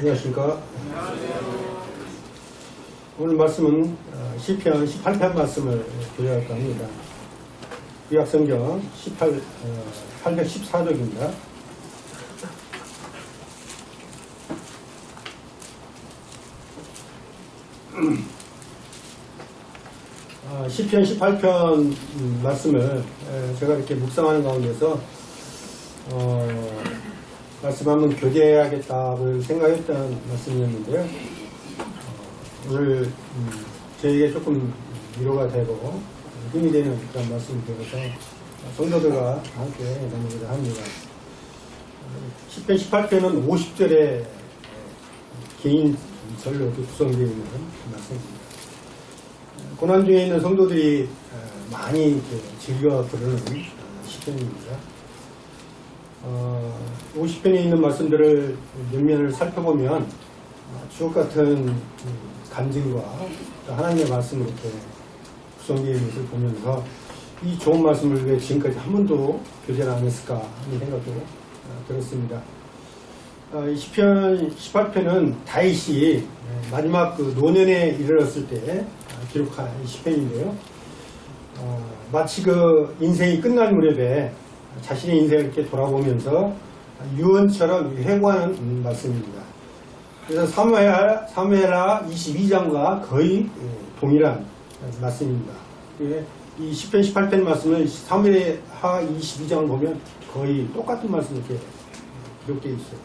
안녕하십니까. 오늘 말씀은 시편 18편 말씀을 교류할까 합니다. 구약성경 814쪽입니다. 시편 18편 말씀을 제가 이렇게 묵상하는 가운데서 말씀 한번 교제해야겠다고 생각했던 말씀이었는데요. 오늘 저에게 조금 위로가 되고 힘이 되는 그런 말씀이 되어서 성도들과 함께 나누고자 합니다. 시편 18편은 50절의 개인 절로 구성되어 있는 말씀입니다. 고난 중에 있는 성도들이 많이 즐겨 부르는 시편입니다. 50편에 있는 말씀들을 몇 면을 살펴보면 주옥 같은 간증과 하나님의 말씀을 이렇게 구성되어 있는 것을 보면서 이 좋은 말씀을 왜 지금까지 한 번도 교제를 안 했을까 하는 생각도 들었습니다. 이 시편 18편은 다윗이 마지막 그 노년에 이르렀을 때 기록한 시편인데요. 마치 그 인생이 끝날 무렵에 자신의 인생을 이렇게 돌아보면서 유언처럼 회고하는 말씀입니다. 그래서 사무엘하 22장과 거의 동일한 말씀입니다. 이 시편 18편 말씀은 사무엘하 22장을 보면 거의 똑같은 말씀이 이렇게 기록되어 있어요.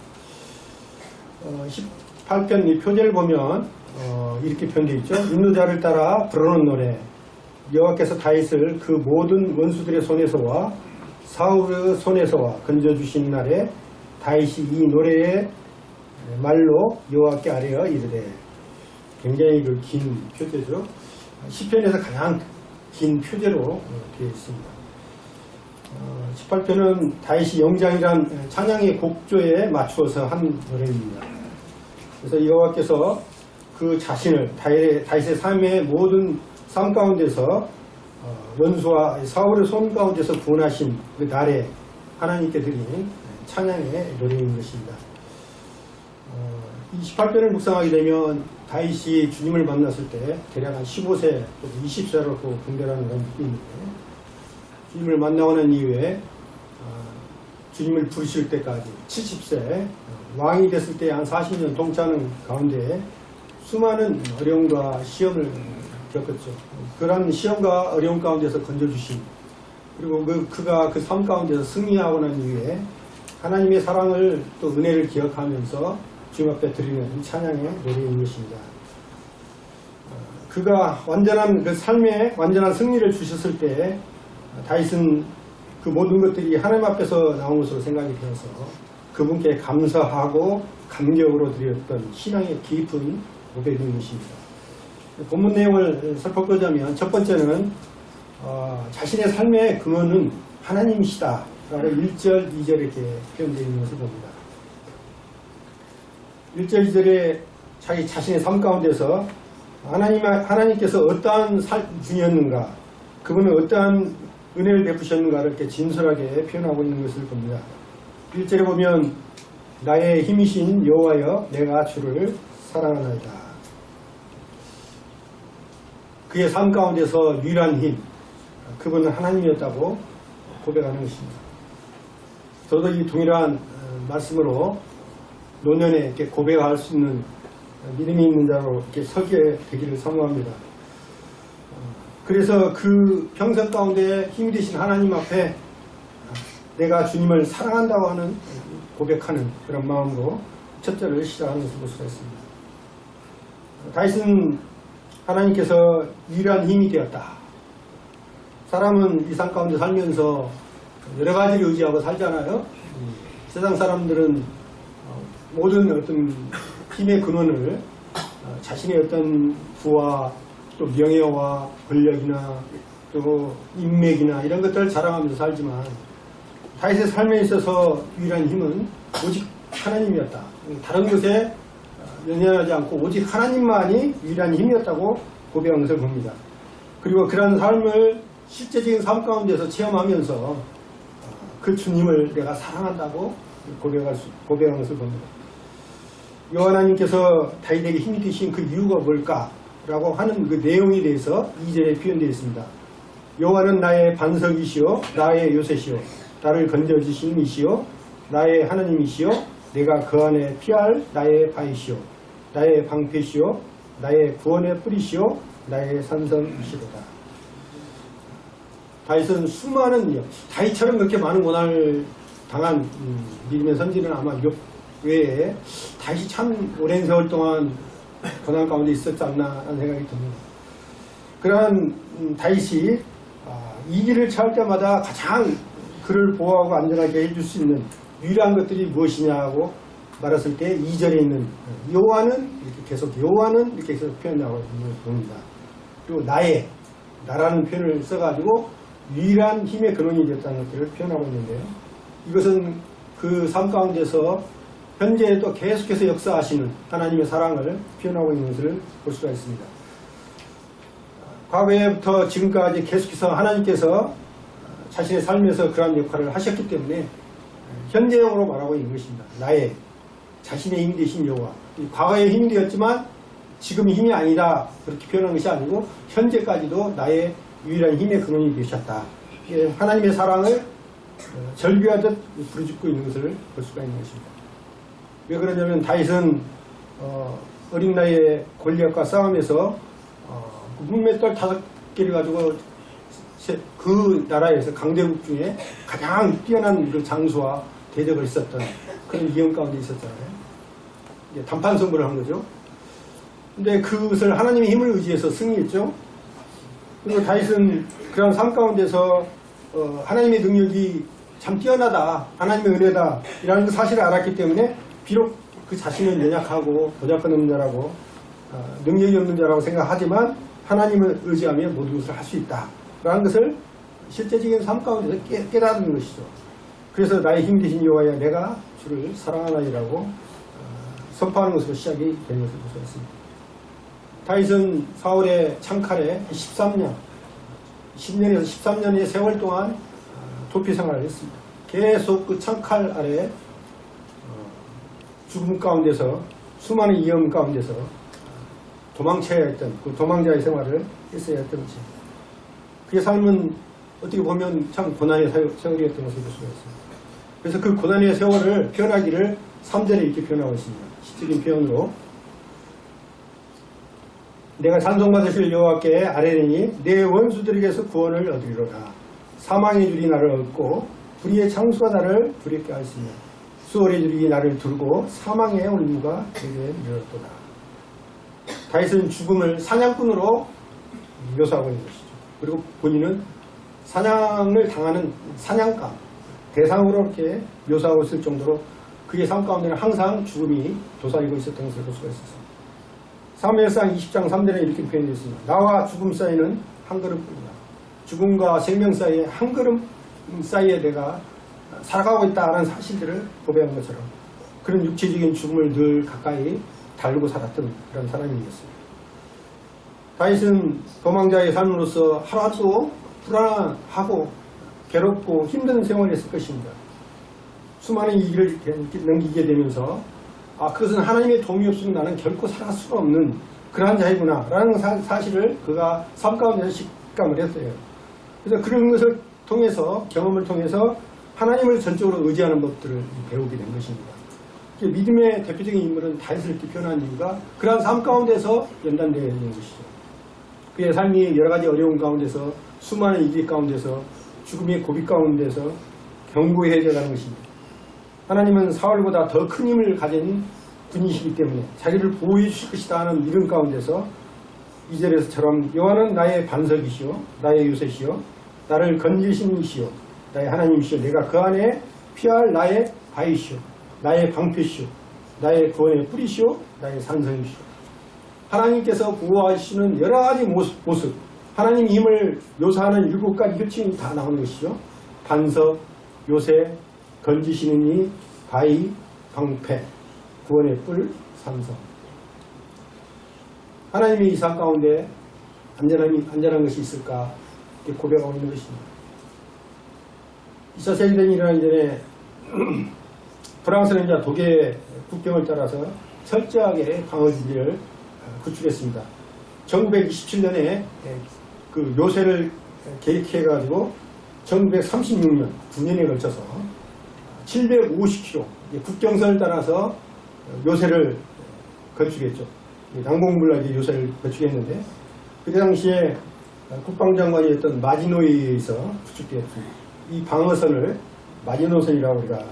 18편 이 표제를 보면 이렇게 표현되어 있죠. 인도자를 따라 부르는 노래, 여호와께서 다윗을 그 모든 원수들의 손에서와 사울의 손에서와 건져주신 날에 다윗이 이 노래의 말로 여호와께 아뢰어 이르되, 굉장히 그 긴 표제죠. 시편에서 가장 긴 표제로 되어 있습니다. 18편은 다윗이 영장이란 찬양의 곡조에 맞추어서 한 노래입니다. 그래서 여호와께서 그 자신을 다윗의 삶의 모든 삶 가운데서 원수와 사울의 손 가운데서 구원하신 그 날에 하나님께 드린 찬양의 노래인 것입니다. 이 18편을 묵상하게 되면 다윗이 주님을 만났을 때 대략 한 15세, 20세로 분별하는 그런 느낌인데, 주님을 만나고 난 이후에 주님을 부르실 때까지 70세, 왕이 됐을 때 한 40년 동차는 가운데 수많은 어려움과 시험을 겪었죠. 그런 시험과 어려움 가운데서 건져주신, 그리고 그가 그 삶 가운데서 승리하고 난 이후에 하나님의 사랑을 또 은혜를 기억하면서 주님 앞에 드리는 찬양의 노래인 것입니다. 그가 완전한 그 삶에 완전한 승리를 주셨을 때 다윗은 그 모든 것들이 하나님 앞에서 나온 것으로 생각이 되어서 그분께 감사하고 감격으로 드렸던 신앙의 깊은 고백인 것입니다. 본문 내용을 살펴보자면 첫 번째는 자신의 삶의 근원은 하나님이시다 라고 1절, 2절 이렇게 표현되어 있는 것을 봅니다. 1절, 2절에 자기 자신의 삶 가운데서 하나님께서 어떠한 분이었는가, 그분은 어떠한 은혜를 베푸셨는가를 이렇게 진솔하게 표현하고 있는 것을 봅니다. 1절에 보면 나의 힘이신 여호와여 내가 주를 사랑하나이다. 그의 삶 가운데서 유일한 힘, 그분은 하나님이었다고 고백하는 것입니다. 저도 이 동일한 말씀으로 노년에 이렇게 고백할 수 있는 믿음이 있는 자로 이렇게 서게 되기를 사모합니다. 그래서 그 평생 가운데 힘이 되신 하나님 앞에 내가 주님을 사랑한다고 하는 고백하는 그런 마음으로 첫 절을 시작하는 것을 볼 수가 있습니다. 다윗은 하나님께서 유일한 힘이 되었다. 사람은 이 삶 가운데 살면서 여러 가지를 의지하고 살잖아요. 세상 사람들은 모든 어떤 힘의 근원을 자신의 어떤 부와 또 명예와 권력이나 또 인맥이나 이런 것들을 자랑하면서 살지만 다윗의 삶에 있어서 유일한 힘은 오직 하나님이었다. 다른 것에 연연하지 않고 오직 하나님만이 유일한 힘이었다고 고백한 것을 봅니다. 그리고 그런 삶을 실제적인 삶 가운데서 체험하면서 그 주님을 내가 사랑한다고 고백한 것을 봅니다. 여호와 하나님께서 다윗에게 힘이 되신 그 이유가 뭘까라고 하는 그 내용에 대해서 2절에 표현되어 있습니다. 여호와는 나의 반석이시요 나의 요새시요 나를 건져주신 이시요 나의 하나님이시요 내가 그 안에 피할 나의 바위시요 나의 방패시요 나의 구원의 뿌리시요 나의 산성이시로다. 다윗은 수많은 다윗처럼 그렇게 많은 고난을 당한 믿음의 선지는 아마 몇 외에 다윗이 참 오랜 세월 동안 고난 가운데 있었지 않나 하는 생각이 듭니다. 그러한 다윗이 이 길을 찾을 때마다 가장 그를 보호하고 안전하게 해줄 수 있는 유일한 것들이 무엇이냐고 말했을 때 2절에 있는 여호와는 이렇게 계속 여호와는 이렇게 계속 표현하고 있는 걸 봅니다. 그리고 나라는 표현을 써가지고 유일한 힘의 근원이 되었다는 것들을 표현하고 있는데요. 이것은 그 삶 가운데서 현재에도 계속해서 역사하시는 하나님의 사랑을 표현하고 있는 것을 볼 수가 있습니다. 과거에부터 지금까지 계속해서 하나님께서 자신의 삶에서 그러한 역할을 하셨기 때문에 현재형으로 말하고 있는 것입니다. 나의 자신의 힘이 되신 여호와. 과거에 힘이 되었지만 지금이 힘이 아니다 그렇게 표현한 것이 아니고 현재까지도 나의 유일한 힘의 근원이 되셨다. 하나님의 사랑을 절규하듯 부르짖고 있는 것을 볼 수가 있는 것입니다. 왜 그러냐면 다윗은 어린 나이에 골리앗과 싸움에서 문맷돌 5개를 가지고 그 나라에서 강대국 중에 가장 뛰어난 그 장수와 대적을 했었던 그런 위험 가운데 있었잖아요. 단판 승부를 한 거죠. 근데 그것을 하나님의 힘을 의지해서 승리했죠. 그리고 다윗은 그런 삶 가운데서 하나님의 능력이 참 뛰어나다, 하나님의 은혜다 이라는 그 사실을 알았기 때문에 비록 그 자신은 연약하고 도작하는 자라고 능력이 없는 자라고 생각하지만 하나님을 의지하며 모든 것을 할 수 있다 라는 것을 실제적인 삶 가운데서 깨닫는 것이죠. 그래서 나의 힘 되신 여호와야 내가 주를 사랑하나이라고 선포하는 것으로 시작이 된 것을 볼 수 있습니다. 다윗은 사울의 창칼에 10년에서 13년의 세월 동안 도피 생활을 했습니다. 계속 그 창칼 아래 죽음 가운데서 수많은 위험 가운데서 도망쳐야 했던 그 도망자의 생활을 했어야 했던 것입니다. 그의 삶은 어떻게 보면 참 고난의 세월이었던 것을 볼 수가 있습니다. 그래서 그 고난의 세월을 표현하기를 3절에 이렇게 표현하고 있습니다. 시적인 표현으로 내가 찬송받으실 여호와께 아뢰리니 내 원수들에게서 구원을 얻으리로다. 사망의 줄이 나를 얻고 불의의 창수가 나를 두렵게 하였으며 수월의 줄이 나를 두르고 사망의 올무가 내게 이르렀도다. 다윗은 죽음을 사냥꾼으로 묘사하고 있는 것이죠. 그리고 본인은 사냥을 당하는 사냥감 대상으로 이렇게 묘사하고 있을 정도로 그의 삶 가운데는 항상 죽음이 도사리고 있었던 것을 볼 수가 있었습니다. 사무엘상 20장 3절에 이렇게 표현되어 있습니다. 나와 죽음 사이는 한 걸음뿐이다. 죽음과 생명 사이에 한 걸음 사이에 내가 살아가고 있다는 사실들을 고백한 것처럼 그런 육체적인 죽음을 늘 가까이 다루고 살았던 그런 사람이었습니다. 다윗은 도망자의 삶으로서 하루하루 불안하고 괴롭고 힘든 생활을 했을 것입니다. 수많은 일을 넘기게 되면서 그것은 하나님의 도움이 없으면 나는 결코 살아갈 수가 없는 그러한 자이구나 라는 사실을 그가 삶 가운데서 직감을 했어요. 그래서 그런 것을 통해서 경험을 통해서 하나님을 전적으로 의지하는 법들을 배우게 된 것입니다. 믿음의 대표적인 인물은 다윗을 이렇게 표현한 이유가 그러한 삶 가운데서 연단되어 있는 것이죠. 그의 삶이 여러 가지 어려운 가운데서 수많은 이길 가운데서 죽음의 고비 가운데서 견고해야 되는 것입니다. 하나님은 사울보다 더 큰 힘을 가진 분이시기 때문에 자기를 보호해 주실 것이다 하는 믿음 가운데서 2절에서처럼 여호와는 나의 반석이시오 나의 요새시오 나를 건지신 이시오 나의 하나님이시오 내가 그 안에 피할 나의 바위시오 나의 방패시오 나의 구원의 뿌리시오 나의 산성이시오. 하나님께서 보호하시는 여러 가지 모습 하나님 힘을 묘사하는 7가지 표칭이 다 나오는 것이죠. 반석, 요새, 건지시는 이, 바위, 방패, 구원의 뿔, 산성. 하나님의 이 삶 가운데 안전한 것이 있을까 이렇게 고백하고 있는 것입니다. 2차 세계대전이 일어나기 전에 프랑스는 이제 독일의 국경을 따라서 철저하게 방어진리를 구축했습니다. 1927년에 그 요새를 계획해가지고 1936년 9년에 걸쳐서 750km 국경선을 따라서 요새를 건축했죠. 난공불락의 요새를 건축했는데 그때 당시에 국방장관이었던 마지노이에 의해서 구축되었습니다. 이 방어선을 마지노선이라고 우리가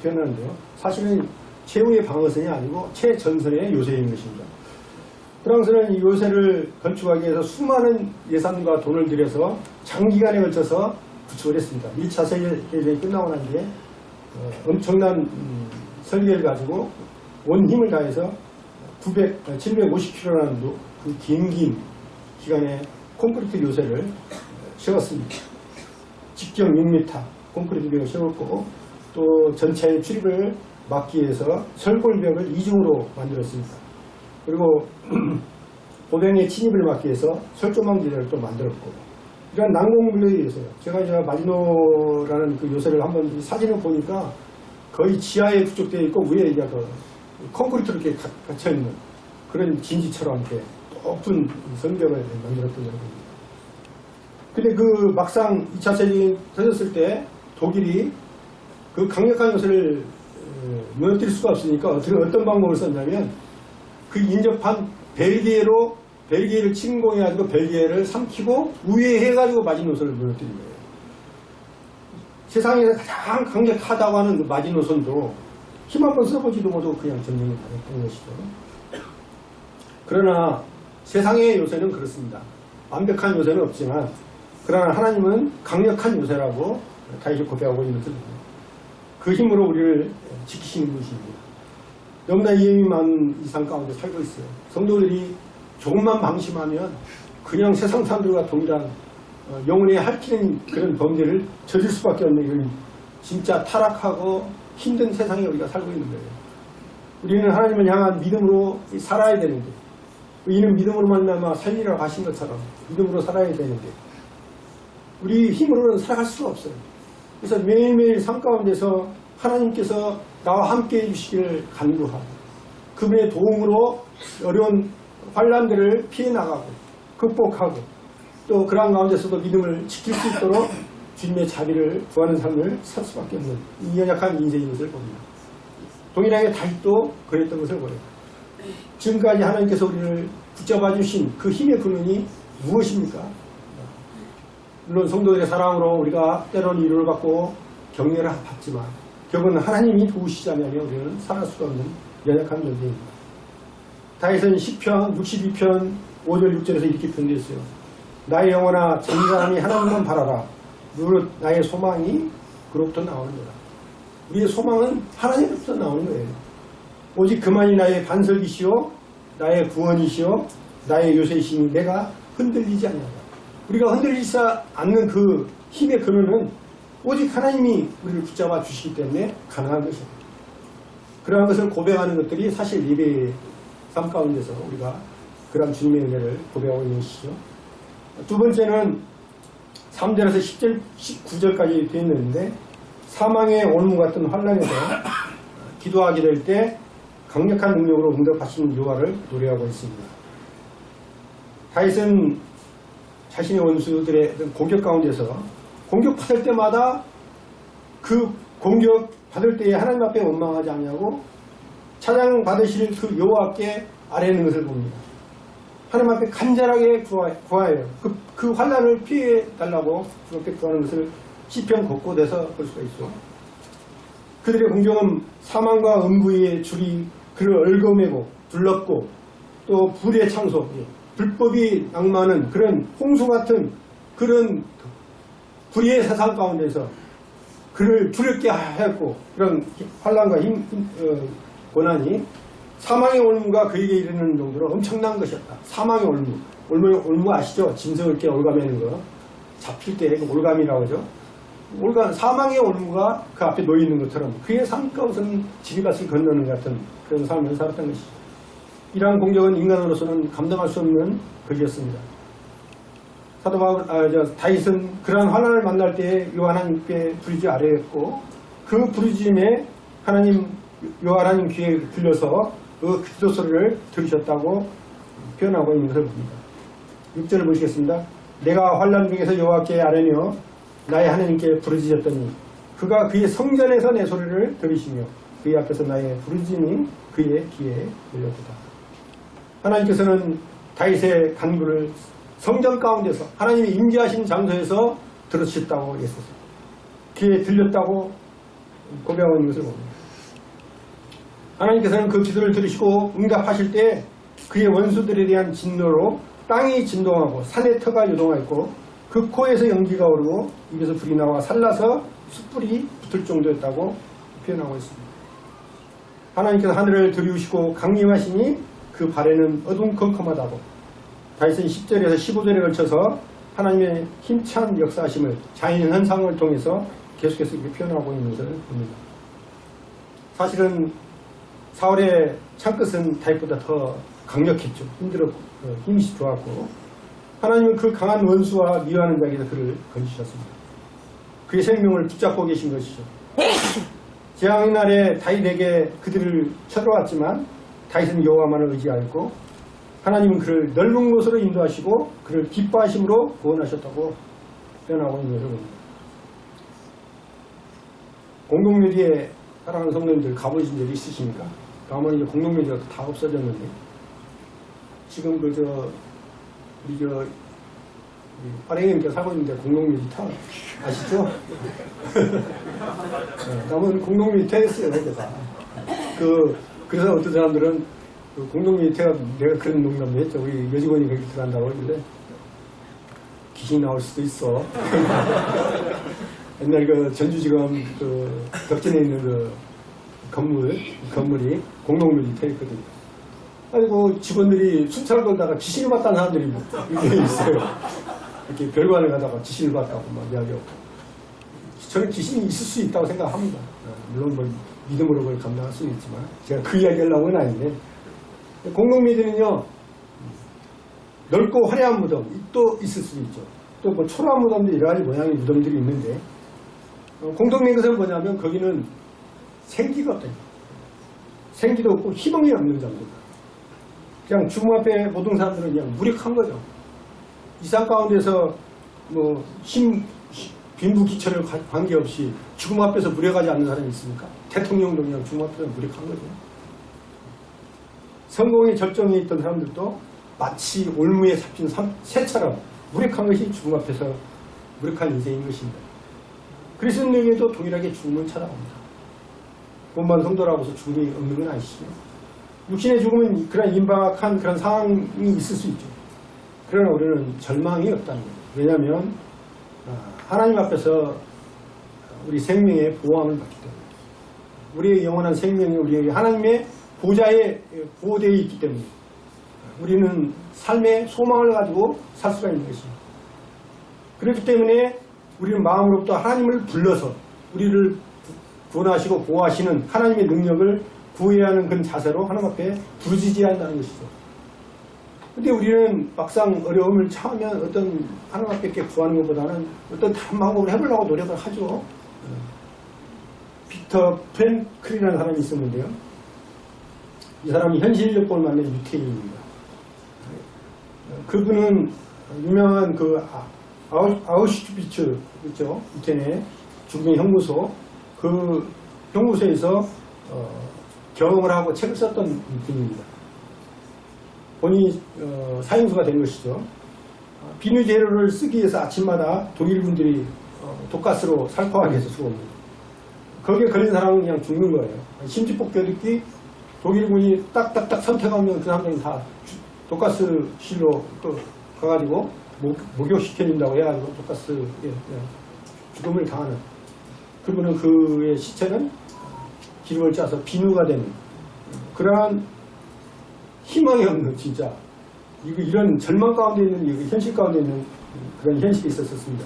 표현하는데요. 사실은 최후의 방어선이 아니고 최전선의 요새인 것입니다. 프랑스는 이 요새를 건축하기 위해서 수많은 예산과 돈을 들여서 장기간에 걸쳐서 구축을 했습니다. 1차 세계대전이 끝나고 난 뒤에 엄청난 설계를 가지고 온 힘을 다해서 750km라는 그 긴 기간에 콘크리트 요새를 세웠습니다. 직경 6m 콘크리트 벽을 세웠고 또 전차의 출입을 막기 위해서 설골벽을 이중으로 만들었습니다. 그리고 보병의 침입을 막기 위해서 설조망지대를 또 만들었고 이런 난공불락에 의해서요. 제가 이제 마지노라는 그 요새를 한번 사진을 보니까 거의 지하에 구축되어 있고 위에 이제 그 콘크리트로 이렇게 갇혀있는 그런 진지처럼 이렇게 높은 성벽을 만들었던 겁니다. 근데 그 막상 2차 세계대전이 터졌을 때 독일이 그 강력한 요새를 무너뜨릴 수가 없으니까 어떤 방법을 썼냐면 그 인접한 벨기에를 침공해가지고 벨기에를 삼키고 우회해가지고 마지노선을 무너뜨린 거예요. 세상에서 가장 강력하다고 하는 그 마지노선도 힘 한번 써보지도 못하고 그냥 점령을 당했던 것이죠. 그러나 세상의 요새는 그렇습니다. 완벽한 요새는 없지만 그러나 하나님은 강력한 요새라고 다윗이 고백하고 있는 것입니다. 그 힘으로 우리를 지키시는 분이십니다. 너무나 위험이 많은 이 삶 가운데 살고 있어요. 성도들이 조금만 방심하면 그냥 세상 사람들과 동일한 영혼에 핥히는 그런 범죄를 저질 수밖에 없는 이런 진짜 타락하고 힘든 세상에 우리가 살고 있는 거예요. 우리는 하나님을 향한 믿음으로 살아야 되는데 이는 믿음으로 만나마 살리라고 하신 것처럼 믿음으로 살아야 되는데 우리 힘으로는 살아갈 수가 없어요. 그래서 매일매일 삶 가운데서 하나님께서 나와 함께 해주시기를 간구하고 그분의 도움으로 어려운 환난들을 피해 나가고 극복하고 또 그러한 가운데서도 믿음을 지킬 수 있도록 주님의 자비를 구하는 삶을 살 수밖에 없는 이 연약한 인생인 것을 봅니다. 동일하게 다윗도 그랬던 것을 보여요. 지금까지 하나님께서 우리를 붙잡아 주신 그 힘의 근원이 무엇입니까? 물론 성도들의 사랑으로 우리가 때로는 위로를 받고 격려를 받지만 결국은 하나님이 도우시지 않으면 우리는 살아갈 수가 없는 연약한 존재입니다. 다윗은 시편 62편 5절 6절에서 이렇게 표현되었어요. 나의 영혼아 전사함이 하나님만 바라라. 무릇 나의 소망이 그로부터 나오는 거다. 우리의 소망은 하나님으로부터 나오는 거예요. 오직 그만이 나의 반석이시오 나의 구원이시오 나의 요새이시니 내가 흔들리지 않는다. 우리가 흔들리지 않는 그 힘의 근원은 오직 하나님이 우리를 붙잡아 주시기 때문에 가능한 것입니다. 그러한 것을 고백하는 것들이 사실 예배의 삶 가운데서 우리가 그런 주님의 은혜를 고백하고 있는 것이죠. 두 번째는 3절에서 10절, 19절까지 되어 있는데 사망의 올무 같은 환난에서 기도하게 될 때 강력한 능력으로 응답하시는 여호와를 노래하고 있습니다. 다윗은 자신의 원수들의 공격 가운데서 공격받을 때마다 그 공격받을 때에 하나님 앞에 원망하지 않냐고 찬양받으실 그 여호와께 아뢰는 것을 봅니다. 하나님 앞에 간절하게 구하여요. 그 환난을 피해 달라고 그렇게 구하는 것을 시편 곳곳에서 볼 수가 있어. 그들의 공격은 사망과 음부의 줄이 그를 얽어매고 둘렀고 또 불의 창소, 불법이 낭만은 그런 홍수 같은 그런 불의의 세상 가운데서 그를 두렵게 하였고 그런 환난과 고난이 사망의 올무가 그에게 이르는 정도로 엄청난 것이었다. 사망의 올무 아시죠? 짐승을 이렇게 올가매는 거 잡힐 때 그 올감이라고 하죠. 사망의 올무가 그 앞에 놓여있는 것처럼 그의 삶 가운데서는 지리밭을 건너는 같은 그런 삶을 살았던 것이죠. 이러한 공격은 인간으로서는 감당할 수 없는 것이었습니다. 다윗은 그러한 환난을 만날 때에 여호와 하나님께 부르지 아뢰었고 그 부르짖음에 여호와 하나님 귀에 들려서 그 기도 소리를 들으셨다고 표현하고 있는 것을 봅니다. 6절을 보시겠습니다. 내가 환난 중에서 여호와께 아뢰며 나의 하나님께 부르짖었더니 그가 그의 성전에서 내 소리를 들으시며 그의 앞에서 나의 부르짖음이 그의 귀에 들렸도다. 하나님께서는 다윗의 간구를 성전 가운데서 하나님이 임재하신 장소에서 들으셨다고 했었어요. 귀에 들렸다고 고백하고 있는 것을 봅니다. 하나님께서는 그 기도를 들으시고 응답하실 때 그의 원수들에 대한 진노로 땅이 진동하고 산의 터가 요동하였고 그 코에서 연기가 오르고 입에서 불이 나와 살라서 숯불이 붙을 정도였다고 표현하고 있습니다. 하나님께서 하늘을 들이우시고 강림하시니 그 발에는 어둠컴컴하다고 다윗은 10절에서 15절에 걸쳐서 하나님의 힘찬 역사하심을 자연 현상을 통해서 계속해서 이렇게 표현하고 있는 것을 봅니다. 사실은 사울의 창끝은 다윗보다 더 강력했죠. 힘이 좋았고 하나님은 그 강한 원수와 미워하는 자에게서 그를 건지셨습니다. 그의 생명을 붙잡고 계신 것이죠. 재앙의 날에 다윗에게 그들을 쳐들어왔지만 다윗은 여호와만을 의지하였고 하나님은 그를 넓은 곳으로 인도하시고 그를 기뻐하심으로 구원하셨다고 표현하고 있는 것을 봅니다. 공동묘지에 사랑하는 성도님들 가보신 적 있으십니까? 가면 이제 공동묘지가 다 없어졌는데 지금 우리 빠랭이님께서 살고 있는데 공동묘지 타 아시죠? 네, 남은 공동묘지 타였어요. 그래서 어떤 사람들은 그 공동묘지 타가 내가 그런 농담도 했죠. 우리 여직원이 거기 들어간다고 했는데 귀신이 나올 수도 있어. 옛날 그 전주지검 그 덕진에 있는 그 건물이 공동묘지 타였거든요. 그리고 직원들이 순찰을 돌다가 귀신을 봤다는 사람들이 이렇게 있어요. 이렇게 별관을 가다가 귀신을 봤다고 막 이야기하고. 저는 귀신이 있을 수 있다고 생각합니다. 물론 뭐 믿음으로 그걸 감당할 수는 있지만 제가 그 이야기 하려고 는 아닌데 공동묘지는요 넓고 화려한 무덤 또 있을 수도 있죠. 또 뭐 초라한 무덤도 여러 가지 모양의 무덤들이 있는데 공통된 것은 뭐냐면 거기는 생기가 없다. 생기도 없고 희망이 없는 장소다. 그냥 죽음 앞에 모든 사람들은 그냥 무력한 거죠. 이 상 가운데서 뭐 빈부기천을 관계없이 죽음 앞에서 무력하지 않는 사람이 있습니까? 대통령도 그냥 죽음 앞에서 무력한 거죠. 성공의 절정에 있던 사람들도 마치 올무에 잡힌 새처럼 무력한 것이 죽음 앞에서 무력한 인생인 것입니다. 그리스도인에게도 동일하게 죽음은 찾아옵니다. 본반 성도라고서 죽음이 없는 건 아니시죠. 육신의 죽음은 그런 임박한 그런 상황이 있을 수 있죠. 그러나 우리는 절망이 없다는 거예요. 왜냐하면 하나님 앞에서 우리 생명의 보호함을 받기 때문에 우리의 영원한 생명이 우리에게 하나님의 보좌에 보호되어 있기 때문에 우리는 삶의 소망을 가지고 살 수가 있는 것입니다. 그렇기 때문에 우리는 마음으로부터 하나님을 불러서 우리를 구원하시고 보호하시는 하나님의 능력을 구해야 하는 그런 자세로 하나님 앞에 부르짖어야 한다는 것이죠. 근데 우리는 막상 어려움을 처하면 어떤 하나님 앞에 구하는 것보다는 어떤 다른 방법을 해보려고 노력을 하죠. 빅터 프랭클이라는 사람이 있었는데요. 이 사람이 현실력을 만든 유태인입니다. 그분은 유명한 그 아우슈비츠 있죠. 유태인의 죽음의 형무소 그 형무소에서 경험을 하고 책을 썼던 분입니다. 본인이 사형수가 된 것이죠. 비누 재료를 쓰기 위해서 아침마다 독일군들이 독가스로 살포하게 해서 죽었습니다. 거기에 걸린 사람은 그냥 죽는 거예요. 심지폭 겨듣기 독일군이 딱딱딱 선택하면 그 사람들은 다 독가스실로 가가지고 목욕시켜준다고 해가지고 독가스 죽음을 당하는 그분은 그의 시체는 기름을 짜서 비누가 되는 그러한 희망이 없는 진짜 이런 절망 가운데 있는 현실 가운데 있는 그런 현실이 있었습니다.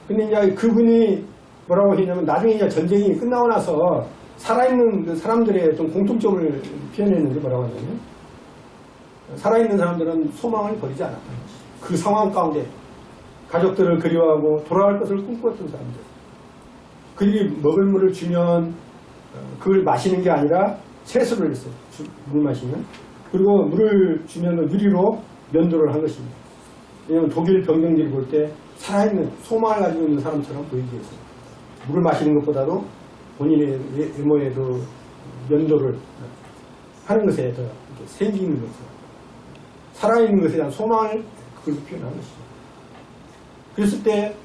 근데 이제 그분이 뭐라고 했냐면 나중에 이제 전쟁이 끝나고 나서 살아있는 그 사람들의 어떤 공통점을 표현했는데 뭐라고 하냐면 살아있는 사람들은 소망을 버리지 않았다는 것이. 그 상황 가운데 가족들을 그리워하고 돌아갈 것을 꿈꿨던 사람들. 그들이 먹을 물을 주면 그걸 마시는 게 아니라 세수를 했어요. 물 마시면. 그리고 물을 주면 유리로 면도를 한 것입니다. 왜냐하면 독일 병정들이 볼 때 살아있는 소망을 가지고 있는 사람처럼 보이기 위해서 물을 마시는 것보다도 본인의 외모에도 면도를 하는 것에 더 생기 있는 것을 살아있는 것에 대한 소망을 그걸로 표현한 것이죠. 그랬을 때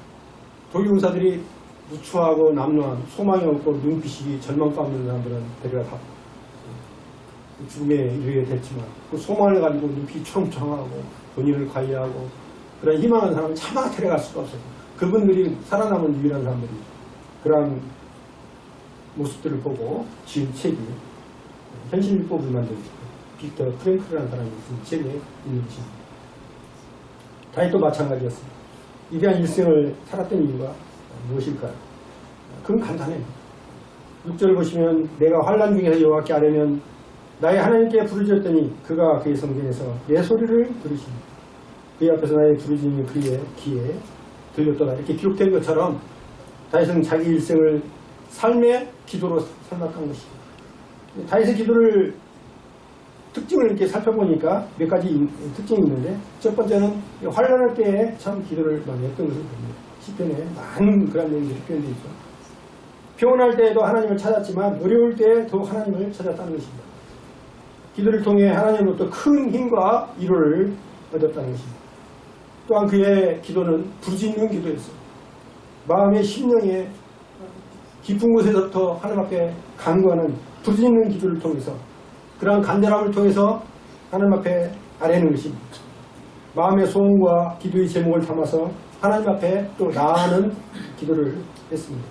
독일 군사들이 누추하고 남루한 소망이 없고 눈빛이 절망 가운데 있는 사람들은 데려가 다 죽음에 이르게 됐지만 그 소망을 가지고 눈빛이 초롱초롱하고 본인을 관리하고 그런 희망하는 사람은 차마 데려갈 수가 없어요. 그분들이 살아남은 유일한 사람들이 그런 모습들을 보고 지은 책이 현실법을 만든 빅터 프랭클이라는 사람이 쓴 책에 있는 것입니다. 다윗도 마찬가지였습니다. 위대한 일생을 살았던 이유가 무엇일까요? 그건 간단해요. 6절을 보시면 내가 환난 중에서 여호와께 아뢰면 나의 하나님께 부르짖었더니 그가 그의 성전에서 내 소리를 들으시니 그의 앞에서 나의 부르짖음이 그의 귀에 들렸더라. 이렇게 기록된 것처럼 다윗은 자기 일생을 삶의 기도로 삼았던 것입니다. 다윗의 기도를 특징을 이렇게 살펴보니까 몇 가지 특징이 있는데 첫 번째는 환난할 때에 참 기도를 많이 했던 것을 봅니다. 시편에 많은 그런 내용들이 표현되어 있죠. 평온할 때에도 하나님을 찾았지만 어려울 때에 더욱 하나님을 찾았다는 것입니다. 기도를 통해 하나님으로부터 큰 힘과 위로를 얻었다는 것입니다. 또한 그의 기도는 부르짖는 기도였어요. 마음의 심령의 깊은 곳에서부터 하나님 앞에 간구하는 부르짖는 기도를 통해서 그러한 간절함을 통해서 하나님 앞에 아뢰는 것입니다. 마음의 소원과 기도의 제목을 담아서 하나님 앞에 또 나아가는 기도를 했습니다.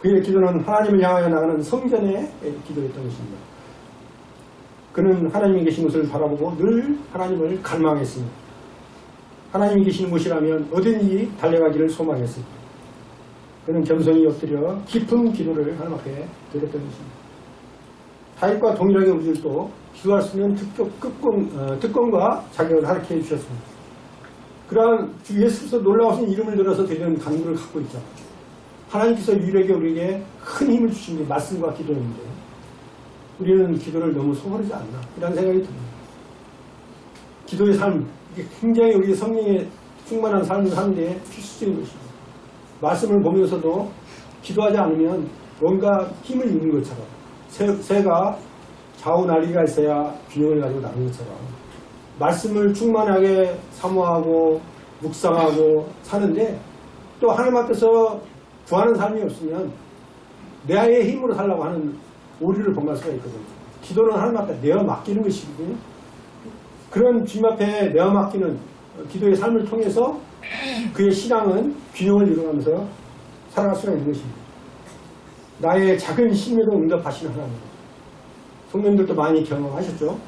그의 기도는 하나님을 향하여 나가는 성전의 기도였던 것입니다. 그는 하나님이 계신 곳을 바라보고 늘 하나님을 갈망했습니다. 하나님이 계신 곳이라면 어디든지 달려가기를 소망했습니다. 그는 겸손히 엎드려 깊은 기도를 하나님 앞에 드렸던 것입니다. 다윗과 동일하게 우리들도 기도할 수 있는 특권과 자격을 허락해 주셨습니다. 그러한 주 예수께서 놀라우신 이름을 들어서 드리는 간구를 갖고 있죠. 하나님께서 유일하게 우리에게 큰 힘을 주신 게 말씀과 기도인데 우리는 기도를 너무 소홀하지 않나 이런 생각이 듭니다. 기도의 삶, 이게 굉장히 우리 성령의 충만한 삶을 사는 데 필수적인 것입니다. 말씀을 보면서도 기도하지 않으면 뭔가 힘을 잃는 것처럼 새가 좌우 날개가 있어야 균형을 가지고 나는 것처럼 말씀을 충만하게 사모하고 묵상하고 사는데 또 하나님 앞에서 구하는 삶이 없으면 내 아이의 힘으로 살라고 하는 오류를 범할 수가 있거든요. 기도는 하나님 앞에 내어 맡기는 것이거든요. 그런 주님 앞에 내어 맡기는 기도의 삶을 통해서 그의 신앙은 균형을 이루면서 살아갈 수가 있는 것입니다. 나의 작은 심에도 응답하시는 하나님. 성도님들도 많이 경험하셨죠.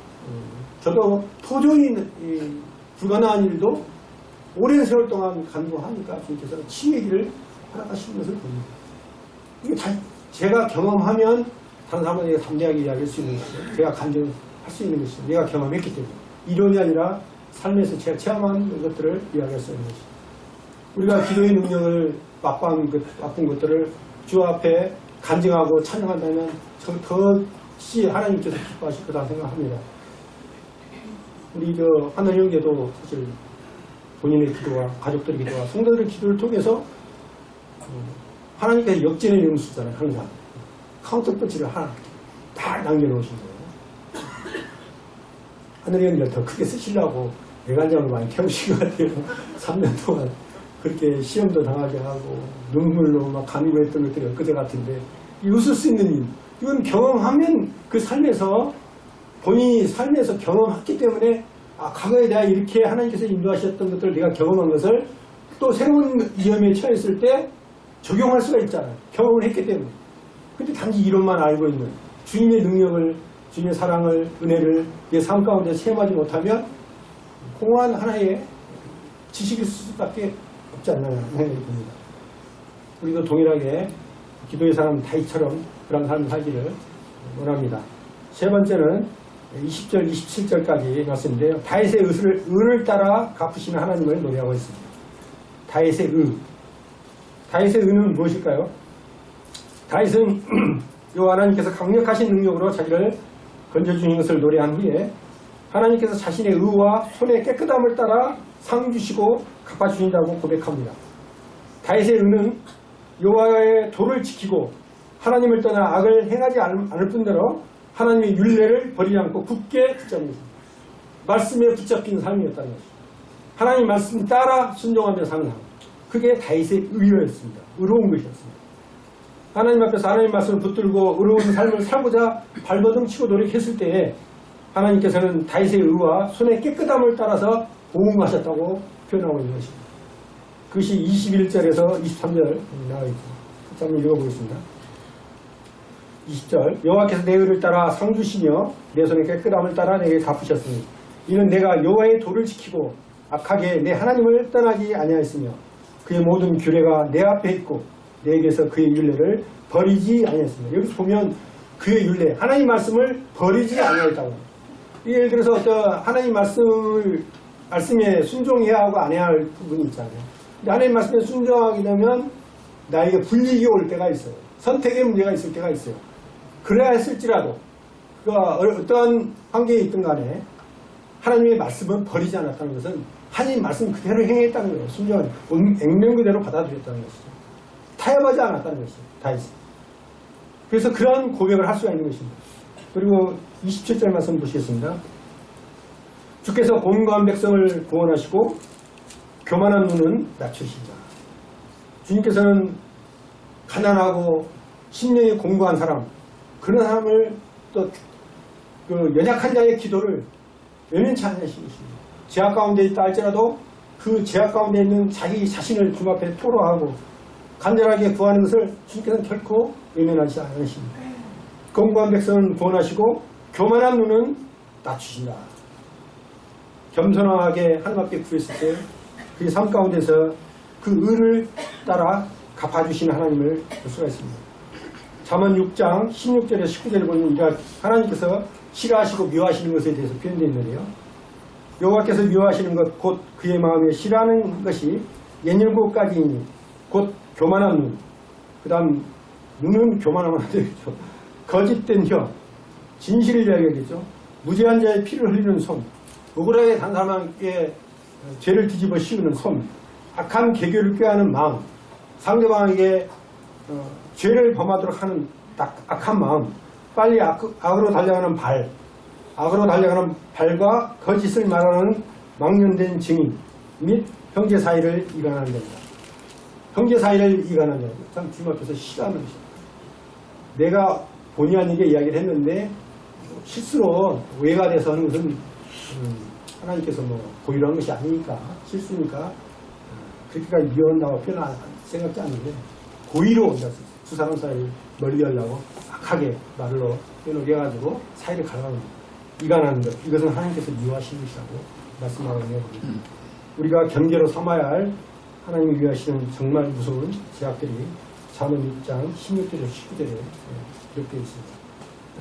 저도 도저히 불가능한 일도 오랜 세월 동안 간구하니까 주님께서 치유의 길을 허락하시는 것을 봅니다. 이게 다 제가 경험하면 다른 사람에게 담대하게 이야기할 수 있는 것이죠. 제가 간증할 수 있는 것이죠. 내가 경험했기 때문에. 이론이 아니라 삶에서 제가 체험한 것들을 이야기할 수 있는 것이죠. 우리가 기도의 능력을 맛본 것들을 주 앞에 간증하고 찬양한다면 더시 하나님께서 기뻐하실 거다 생각합니다. 우리 하늘 형제도 사실 본인의 기도와 가족들의 기도와 성도들의 기도를 통해서 하나님께서 역전의 영수잖아요. 항상 카운터펀치를 하나 다 남겨놓으신 거예요. 하늘 형제를 더 크게 쓰시려고 애간장을 많이 태우신 것 같아요. 3년 동안 그렇게 시험도 당하게 하고 눈물로 막 간구했던 것들이 엊그제 같은데 웃을 수 있는 일, 이건 경험하면 그 삶에서 본인이 삶에서 경험했기 때문에 과거에 내가 이렇게 하나님께서 인도하셨던 것들을 내가 경험한 것을 또 새로운 위험에 처했을 때 적용할 수가 있잖아요. 경험을 했기 때문에. 근데 단지 이론만 알고 있는 주님의 능력을, 주님의 사랑을, 은혜를 내 삶 가운데 체험하지 못하면 공허한 하나의 지식일 수밖에 없지 않나 생각이 듭니다. 우리도 동일하게 기도의 사람 다윗처럼 그런 삶을 살기를 원합니다. 세 번째는 20절, 27절까지 말씀인데요. 다윗의 의를 따라 갚으시는 하나님을 노래하고 있습니다. 다윗의 의. 다윗의 의는 무엇일까요? 다윗은 여호와 하나님께서 강력하신 능력으로 자기를 건져주신 것을 노래한 후에 하나님께서 자신의 의와 손의 깨끗함을 따라 상 주시고 갚아주신다고 고백합니다. 다윗의 의는 여호와의 도를 지키고 하나님을 떠나 악을 행하지 않을 뿐더러 하나님의 율례를 버리지 않고 굳게 붙잡는 것입니다. 말씀에 붙잡힌 삶이었다는 것입니다. 하나님 말씀 따라 순종하며 사는 삶. 그게 다윗의 의였습니다. 의로운 것이었습니다. 하나님 앞에서 하나님 말씀을 붙들고 의로운 삶을 살고자 발버둥 치고 노력했을 때에 하나님께서는 다윗의 의와 손의 깨끗함을 따라서 보응하셨다고 표현하고 있는 것입니다. 그것이 21절에서 23절 나와있죠. 한번 읽어보겠습니다. 20절 여호와께서 내 의를 따라 상 주시며 내 손의 깨끗함을 따라 내게 갚으셨으니 이는 내가 여호와의 도를 지키고 악하게 내 하나님을 떠나지 아니하였으며 그의 모든 규례가 내 앞에 있고 내게서 그의 율례를 버리지 아니하였습니다. 여기서 보면 그의 율례, 하나님 말씀을 버리지 아니하였다고. 예를 들어서 하나님 말씀에 순종해야 하고 안 해야 할 부분이 있잖아요. 근데 하나님 말씀에 순종하게 되면 나에게 불이익이 올 때가 있어요. 선택의 문제가 있을 때가 있어요. 그래야 했을지라도 어떠한 환경에 있든 간에 하나님의 말씀은 버리지 않았다는 것은 하나님 말씀 그대로 행했다는 거예요. 순종은 액면 그대로 받아들였다는 것이죠. 타협하지 않았다는 것이죠. 다윗이. 그래서 그러한 고백을 할 수가 있는 것입니다. 그리고 27절 말씀 보시겠습니다. 주께서 곤고한 백성을 구원하시고 교만한 눈은 낮추신다. 주님께서는 가난하고 심령이 공고한 사람, 그런 사람을 또 그 연약한 자의 기도를 외면치 않으시는 것입니다. 제약 가운데 있다 할지라도 그 제약 가운데 있는 자기 자신을 주님 앞에 토로하고 간절하게 구하는 것을 주님께서는 결코 외면하지 않으십니다. 공고한 백성은 구원하시고 교만한 눈은 낮추신다. 겸손하게 하나님 앞에 구했을 때 그 삶 가운데서 그 의를 따라 갚아주시는 하나님을 볼 수가 있습니다. 잠언 6장 16절에서 19절에 보면 하나님께서 싫어하시고 미워하시는 것에 대해서 표현되어 있는데요. 여호와께서 미워하시는 것 곧 그의 마음에 싫어하는 것이 옛일곱 가지이니 곧 교만한 눈, 그 다음 눈은 교만하면 안 되겠죠. 거짓된 혀, 진실을 이야기하겠죠. 무죄한 자의 피를 흘리는 손, 억울하게 단 사람에게 죄를 뒤집어 씌우는 손, 악한 계교를 꾀하는 마음, 상대방에게 죄를 범하도록 하는 악한 마음, 빨리 악으로 달려가는 발, 악으로 달려가는 발과 거짓을 말하는 망령된 증인 및 형제 사이를 이간하는 자입니다. 형제 사이를 이간하는 자입니다. 참 주님 앞에서 싫어하는 것입니다. 내가 본의 아니게 이야기를 했는데 실수로 오해가 돼서 하는 것은 하나님께서 고의로 한 것이 아니니까 실수니까 그렇게까지 미워한다고 생각지 않는데 고의로 두 사람 사이를 멀리하려고 악하게 말로 표현을 해가지고 사이를 갈라놓는 이간하는 것, 이것은 하나님께서 미워하시는 것이라고 말씀하고 있네요. 우리가 경계로 삼아야 할 하나님이 위하시는 정말 무서운 제약들이 잠언 6장 16절에서 19절에 기록되어 있습니다.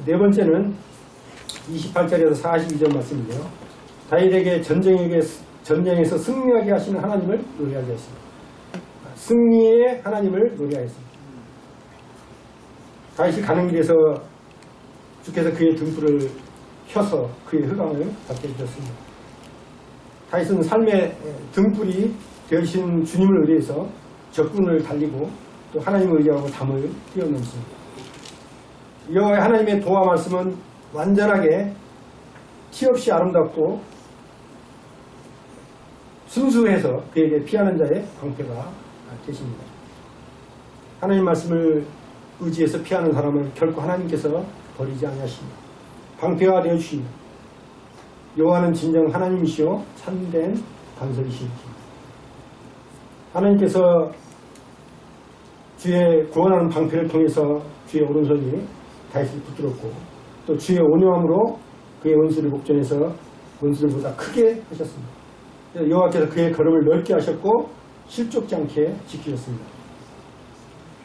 네 번째는 28절에서 42절 말씀인데요. 다윗에게 전쟁에서 승리하게 하시는 하나님을 노래하게 했습니다. 승리의 하나님을 노래하였습니다. 다윗이 가는 길에서 주께서 그의 등불을 켜서 그의 흑암을 닫게 해주셨습니다. 다윗은 삶의 등불이 되신 주님을 의뢰해서 적군을 달리고 또 하나님을 의지하고 담을 뛰어넘습니다. 여호와의 하나님의 도와 말씀은 완전하게 티 없이 아름답고 순수해서 그에게 피하는 자의 방패가 되십니다. 하나님 말씀을 의지해서 피하는 사람을 결코 하나님께서 버리지 아니하십니다. 방패가 되어주십니다. 여호와는 진정 하나님이시오 참된 반석이십니다. 하나님께서 주의 구원하는 방패를 통해서 주의 오른손이 다윗을 붙들었고 또 주의 온유함으로 그의 원수를 목전에서 원수들보다 크게 하셨습니다. 여호와께서 그의 걸음을 넓게 하셨고 실족지 않게 지키셨습니다.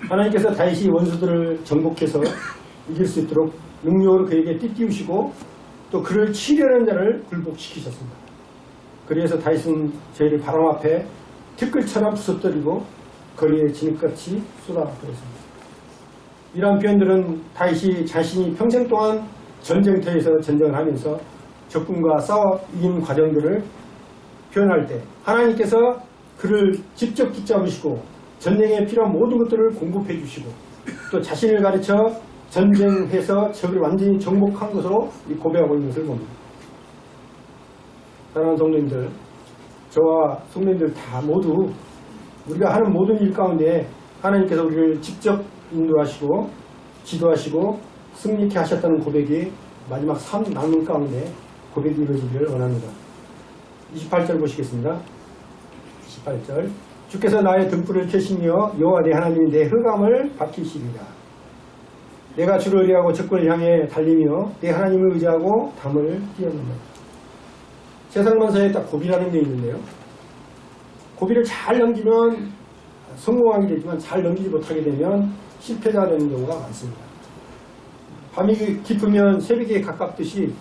하나님께서 다윗이 원수들을 정복해서 이길 수 있도록 능력으로 그에게 띠띠우시고 또 그를 치려는 자를 굴복시키셨습니다. 그래서 다윗은 저희를 바람 앞에 티끌처럼 부서뜨리고 거리에 진흙같이 쏟아버렸습니다. 이러한 표현들은 다윗이 자신이 평생 동안 전쟁터에서 전쟁을 하면서 적군과 싸워 이긴 과정들을 표현할 때 하나님께서 그를 직접 붙잡으시고 전쟁에 필요한 모든 것들을 공급해 주시고 또 자신을 가르쳐 전쟁해서 적을 완전히 정복한 것으로 고백하고 있는 것을 봅니다. 사랑하는 성도님들, 저와 성도님들 다 모두 우리가 하는 모든 일 가운데 하나님께서 우리를 직접 인도하시고 지도하시고 승리케 하셨다는 고백이 마지막 3 나눔 가운데 고백이 이루어지기를 원합니다. 28절 보시겠습니다. 28절 주께서 나의 등불을 켜시며 여호와 내 하나님이 내 흑암을 밝히시리라. 내가 주를 의뢰하고 적군을 향해 달리며 내 하나님을 의지하고 담을 뛰었느니라. 세상만사에 딱 고비라는 게 있는데요. 고비를 잘 넘기면 성공하게 되지만 잘 넘기지 못하게 되면 실패가 되는 경우가 많습니다. 밤이 깊으면 새벽에 가깝듯이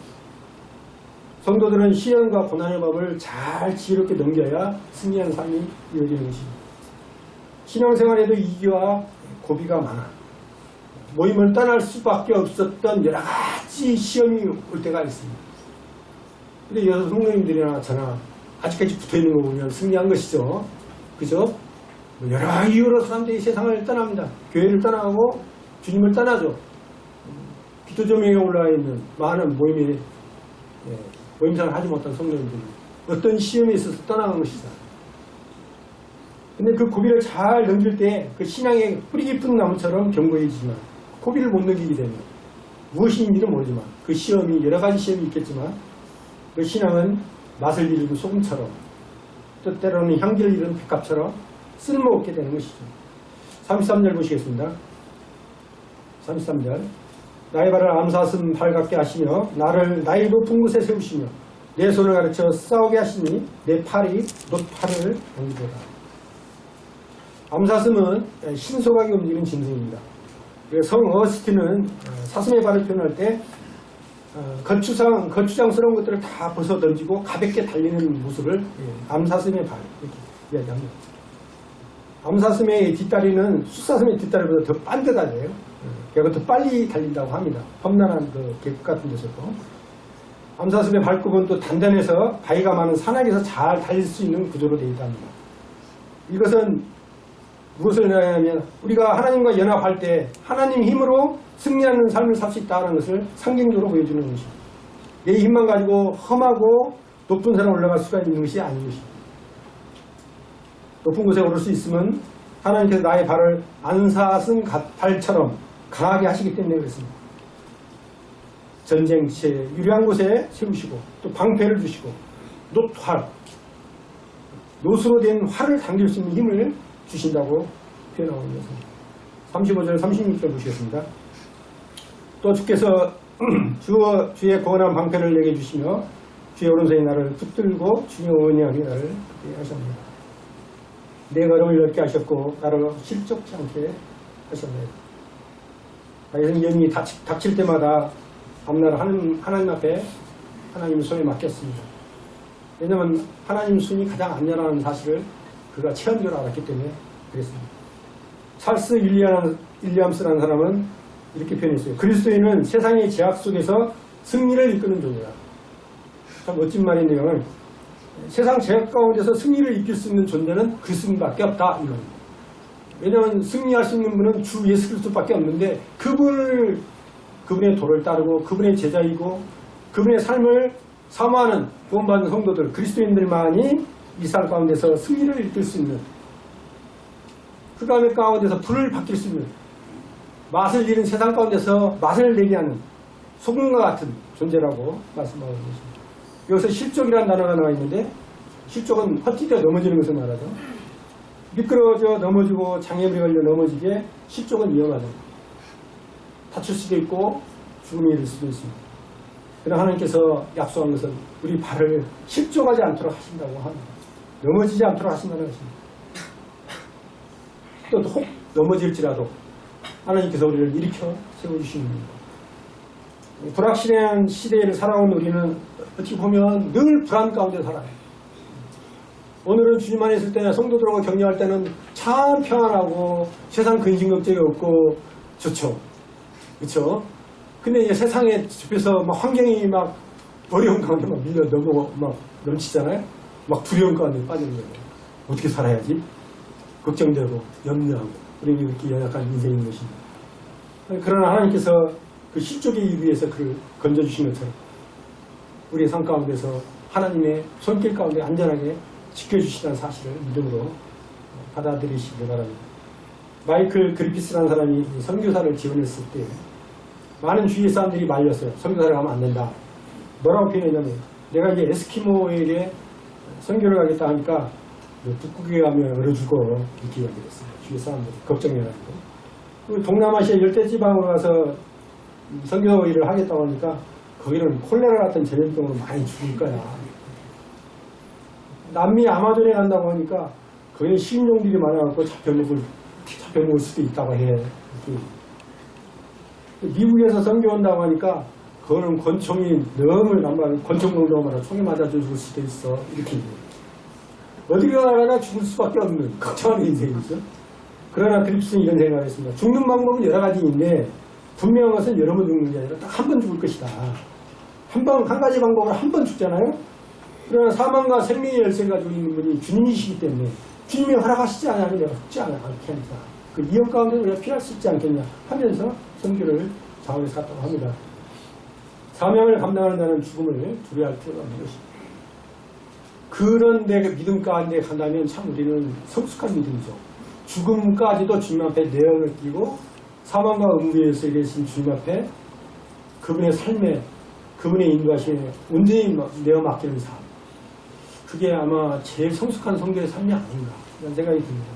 성도들은 시련과 고난의 법을 잘 지혜롭게 넘겨야 승리하는 삶이 이루어지는 것입니다. 신앙생활에도 위기와 고비가 많아 모임을 떠날 수밖에 없었던 여러 가지 시험이 올 때가 있습니다. 근데 여섯 성도님들이나 저나 아직까지 붙어있는 거 보면 승리한 것이죠. 그죠? 여러 이유로 사람들이 세상을 떠납니다. 교회를 떠나고 주님을 떠나죠. 기도조명에 올라와 있는 많은 모임생활을 하지 못한 성도님들이 어떤 시험에 있어서 떠나간 것이다. 근데 그 고비를 잘 넘길 때 그 신앙의 뿌리 깊은 나무처럼 견고해지지만 고비를 못 넘기게 되면 무엇인지는 모르지만 그 시험이 여러 가지 시험이 있겠지만 그 신앙은 맛을 잃은 소금처럼 또 때로는 향기를 잃은 백합처럼 쓸모없게 되는 것이죠. 33절 보시겠습니다. 33절 나의 발을 암사슴 발같게 하시며 나를 나의 높은 곳에 세우시며 내 손을 가르쳐 싸우게 하시니 내 팔이 놋팔을 당기도다. 암사슴은 신속하게 움직이는 짐승입니다. 성 어스틴은 사슴의 발을 표현할 때 거추장스러운 것들을 다 벗어 던지고 가볍게 달리는 모습을 암사슴의 발 이렇게 이야기합니다. 암사슴의 뒷다리는 숫사슴의 뒷다리보다 더 반듯하대요. 그러니까 더 빨리 달린다고 합니다. 험난한 그 계곡 같은 데서도. 암사슴의 발굽은 또 단단해서 바위가 많은 산악에서 잘 달릴 수 있는 구조로 되어 있답니다. 이것은 무엇을 의미하냐면 우리가 하나님과 연합할 때 하나님 힘으로 승리하는 삶을 살 수 있다는 것을 상징적으로 보여주는 것입니다. 내 힘만 가지고 험하고 높은 산에 올라갈 수가 있는 것이 아닌 것입니다. 높은 곳에 오를 수 있으면 하나님께서 나의 발을 암사슴 발처럼 강하게 하시기 때문에 그렇습니다. 전쟁체 유리한 곳에 세우시고 또 방패를 주시고 놋으로 된 활을 당길 수 있는 힘을 주신다고 표현하고 있는 것입니다. 35절 36절 보시겠습니다. 또 주께서 주의 거원한 방패를 내게 주시며 주의 오른손에 나를 붙들고 주의 언약에 나를 붙게 하셨습니다. 내 걸음을 넓게 하셨고 나를 실족지 않게 하셨네요. 다윗은 연이 닥칠 때마다 앞날 하나님 앞에 하나님 손에 맡겼습니다. 왜냐하면 하나님 손이 가장 안전한 사실을 그가 체험적으로 알았기 때문에 그랬습니다. 찰스 윌리엄스라는 사람은 이렇게 표현했어요. 그리스도인은 세상의 제약 속에서 승리를 이끄는 존재다. 참 멋진 말인데요. 세상 제약 가운데서 승리를 이끌 수 있는 존재는 그리스도인밖에 없다. 이건. 왜냐하면 승리할 수 있는 분은 주 예수 그리스도밖에 없는데 그분의 도를 따르고 그분의 제자이고 그분의 삶을 사모하는 구원받은 성도들 그리스도인들만이 이 삶 가운데서 승리를 이끌 수 있는 그 가운데서 불을 밝힐 수 있는 맛을 잃은 세상 가운데서 맛을 내게 하는 소금과 같은 존재라고 말씀하고 있습니다. 여기서 실족이라는 단어가 나와 있는데 실족은 헛디뎌 넘어지는 것을 말하죠. 미끄러져 넘어지고 장애물에 걸려 넘어지게 실족은 위험하다. 다칠 수도 있고 죽음에 이를 수도 있습니다. 그러나 하나님께서 약속한 것은 우리 발을 실족하지 않도록 하신다고 합니다. 넘어지지 않도록 하신다는 것입니다. 또 혹 넘어질지라도 하나님께서 우리를 일으켜 세워주시는 겁니다. 불확실한 시대를 살아온 우리는 어떻게 보면 늘 불안 가운데 살아요. 오늘은 주님 안에 있을 때 성도들하고 격려할 때는 참 평안하고 세상 근심 걱정이 없고 좋죠. 그렇죠? 근데 이제 세상에 접해서 막 환경이 막 어려운 가운데 막 밀려 넘치잖아요. 막 두려움 가운데 빠지는 거예요. 어떻게 살아야지? 걱정되고 염려하고 그러니 이렇게 연약한 인생인 것입니다. 그러나 하나님께서 그 실족에 이르기 위해서 그를 건져주신 것처럼 우리의 삶 가운데서 하나님의 손길 가운데 안전하게 지켜주시다는 사실을 믿음으로 받아들이시기 바랍니다. 마이클 그리피스라는 사람이 선교사를 지원했을 때 많은 주위의 사람들이 말렸어요. 선교사를 가면 안 된다. 뭐라고 표현했냐면 내가 이제 에스키모에게 선교를 가겠다 하니까 북극에 가면 얼어 죽어 이렇게 이야기했어요. 주위의 사람들이 걱정해가지고. 동남아시아 열대지방으로 가서 선교 일을 하겠다고 하니까 거기는 콜레라 같은 전염병으로 많이 죽을 거야. 남미 아마존에 간다고 하니까 거기는 식인종들이 많아갖고 잡혀먹을 수도 있다고 해. 미국에서 선교 온다고 하니까 그거는 권총이 너무 남발, 권총 농도마다 총에 맞아 죽을 수도 있어. 이렇게. 어디 가나 죽을 수밖에 없는 걱정하는 인생이죠. 그러나 그리스는 이런 생각을 했습니다. 죽는 방법은 여러 가지인데 분명한 것은 여러 번 죽는 게 아니라 딱 한 번 죽을 것이다. 한 가지 방법으로 한 번 죽잖아요. 그러나 사망과 생명의 열쇠를 가지고 있는 분이 주님이시기 때문에 주님이 허락하시지 않으면 내가 죽지 않겠다. 그 위험 가운데 우리가 피할 수 있지 않겠냐 하면서 선교를 자원해서 갔다고 합니다. 사명을 감당하는 자는 죽음을 두려워할 필요가 없는 것입니다. 그런데 그 믿음 가운데 간다면 참 우리는 성숙한 믿음이죠. 죽음까지도 주님 앞에 내어를 끼고 사망과 음부에서 계신 주님 앞에 그분의 삶에 그분의 인도하심에 온전히 내어 맡기는 삶. 그게 아마 제일 성숙한 성도의 삶이 아닌가 이런 생각이 듭니다.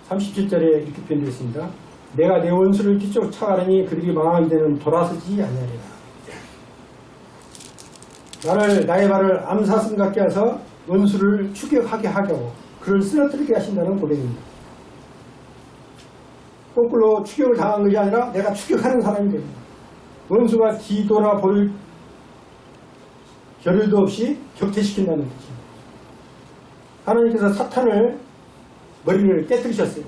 37절에 이렇게 표현되어 있습니다. 내가 내 원수를 뒤쫓아가려니 그들이 망하게 되는 돌아서지 아니하리라. 나의 발을 암사슴 같게 해서 원수를 추격하게 하고 그를 쓰러뜨리게 하신다는 고백입니다. 거꾸로 추격을 당한 것이 아니라 내가 추격하는 사람이 됩니다. 원수가 뒤돌아볼 겨를도 없이 격퇴시킨다는 뜻입니다. 하나님께서 사탄을 머리를 깨뜨리셨어요.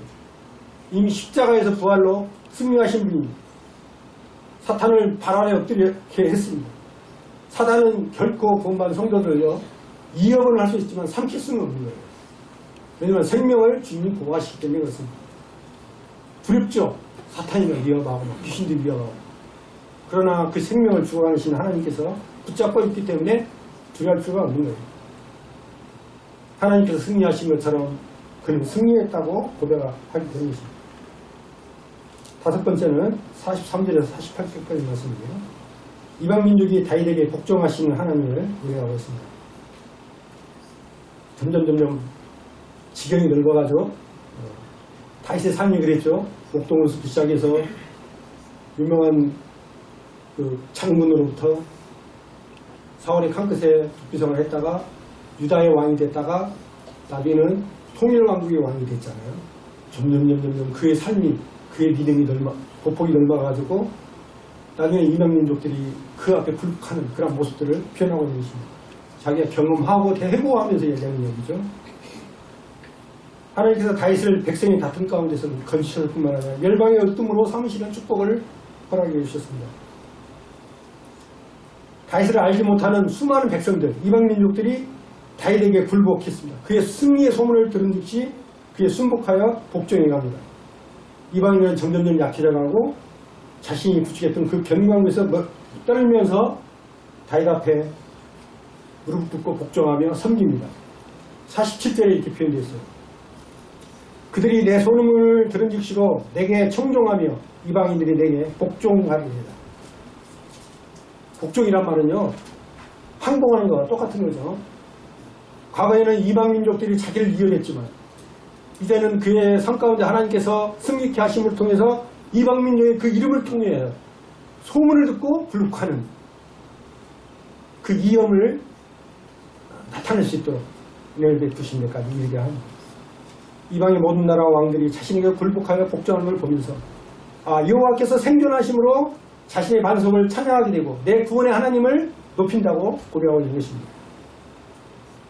이미 십자가에서 부활로 승리하신 분이 사탄을 발 아래 엎드리게 했습니다. 사탄은 결코 구원받은 성도들을요 이어을 할 수 있지만 삼킬 수는 없는 거예요. 왜냐하면 생명을 주님이 보호하시기 때문에 그렇습니다. 두렵죠. 사탄이 위협하고 귀신들이 위협하고. 그러나 그 생명을 주관하신 하나님께서 붙잡고 있기 때문에 두려워할 필요가 없는 거예요. 하나님께서 승리하신 것처럼 그는 승리했다고 고백하기 때문입니다. 다섯 번째는 43절에서 48절까지 말씀이에요. 이방민족이 다윗에게 복종하시는 하나님을 우려하고 있습니다. 점점 지경이 넓어가죠. 다윗의 삶이 그랬죠. 목동으로부터 시작해서 유명한 그 장군으로부터 사울의 칸끝에 독비성을 했다가 유다의 왕이 됐다가 나중에는 통일왕국의 왕이 됐잖아요. 점점 그의 삶이 그의 믿음이 보폭이 넓어가지고 나중에 이방민족들이 그 앞에 굴복하는 그런 모습들을 표현하고 있는 것입니다. 자기가 경험하고 대해보하면서 얘기하는 얘기죠. 하나님께서 다윗을 백성이 다툰 가운데서 건지셨을 뿐만 아니라 열방의 으뜸으로 삼으시는 축복을 허락해 주셨습니다. 다윗을 알지 못하는 수많은 백성들, 이방민족들이 다윗에게 굴복했습니다. 그의 승리의 소문을 들은 즉시 그에 순복하여 복종해 갑니다. 이방인은 점점 약해져가고 자신이 구축했던 그 견고함에서 떨면서 다윗 앞에 무릎 꿇고 복종하며 섬깁니다. 47절에 이렇게 표현되어 있어요. 그들이 내 소문을 들은 즉시로 내게 청종하며 이방인들이 내게 복종하리이다. 복종이란 말은요, 항복하는 거와 똑같은 거죠. 과거에는 이방민족들이 자기를 이겨냈지만 이제는 그의 삶 가운데 하나님께서 승리케 하심을 통해서 이방민족의 그 이름을 통해 소문을 듣고 굴복하는 그 이염을 나타낼 수 있도록 은혜를 베푸신 데까지 이르게 합니다. 이방의 모든 나라 왕들이 자신에게 굴복하여 복종하는 걸 보면서 여호와께서 생존하심으로 자신의 반석을 찬양하게 되고 내 구원의 하나님을 높인다고 고백하고 있는 것입니다.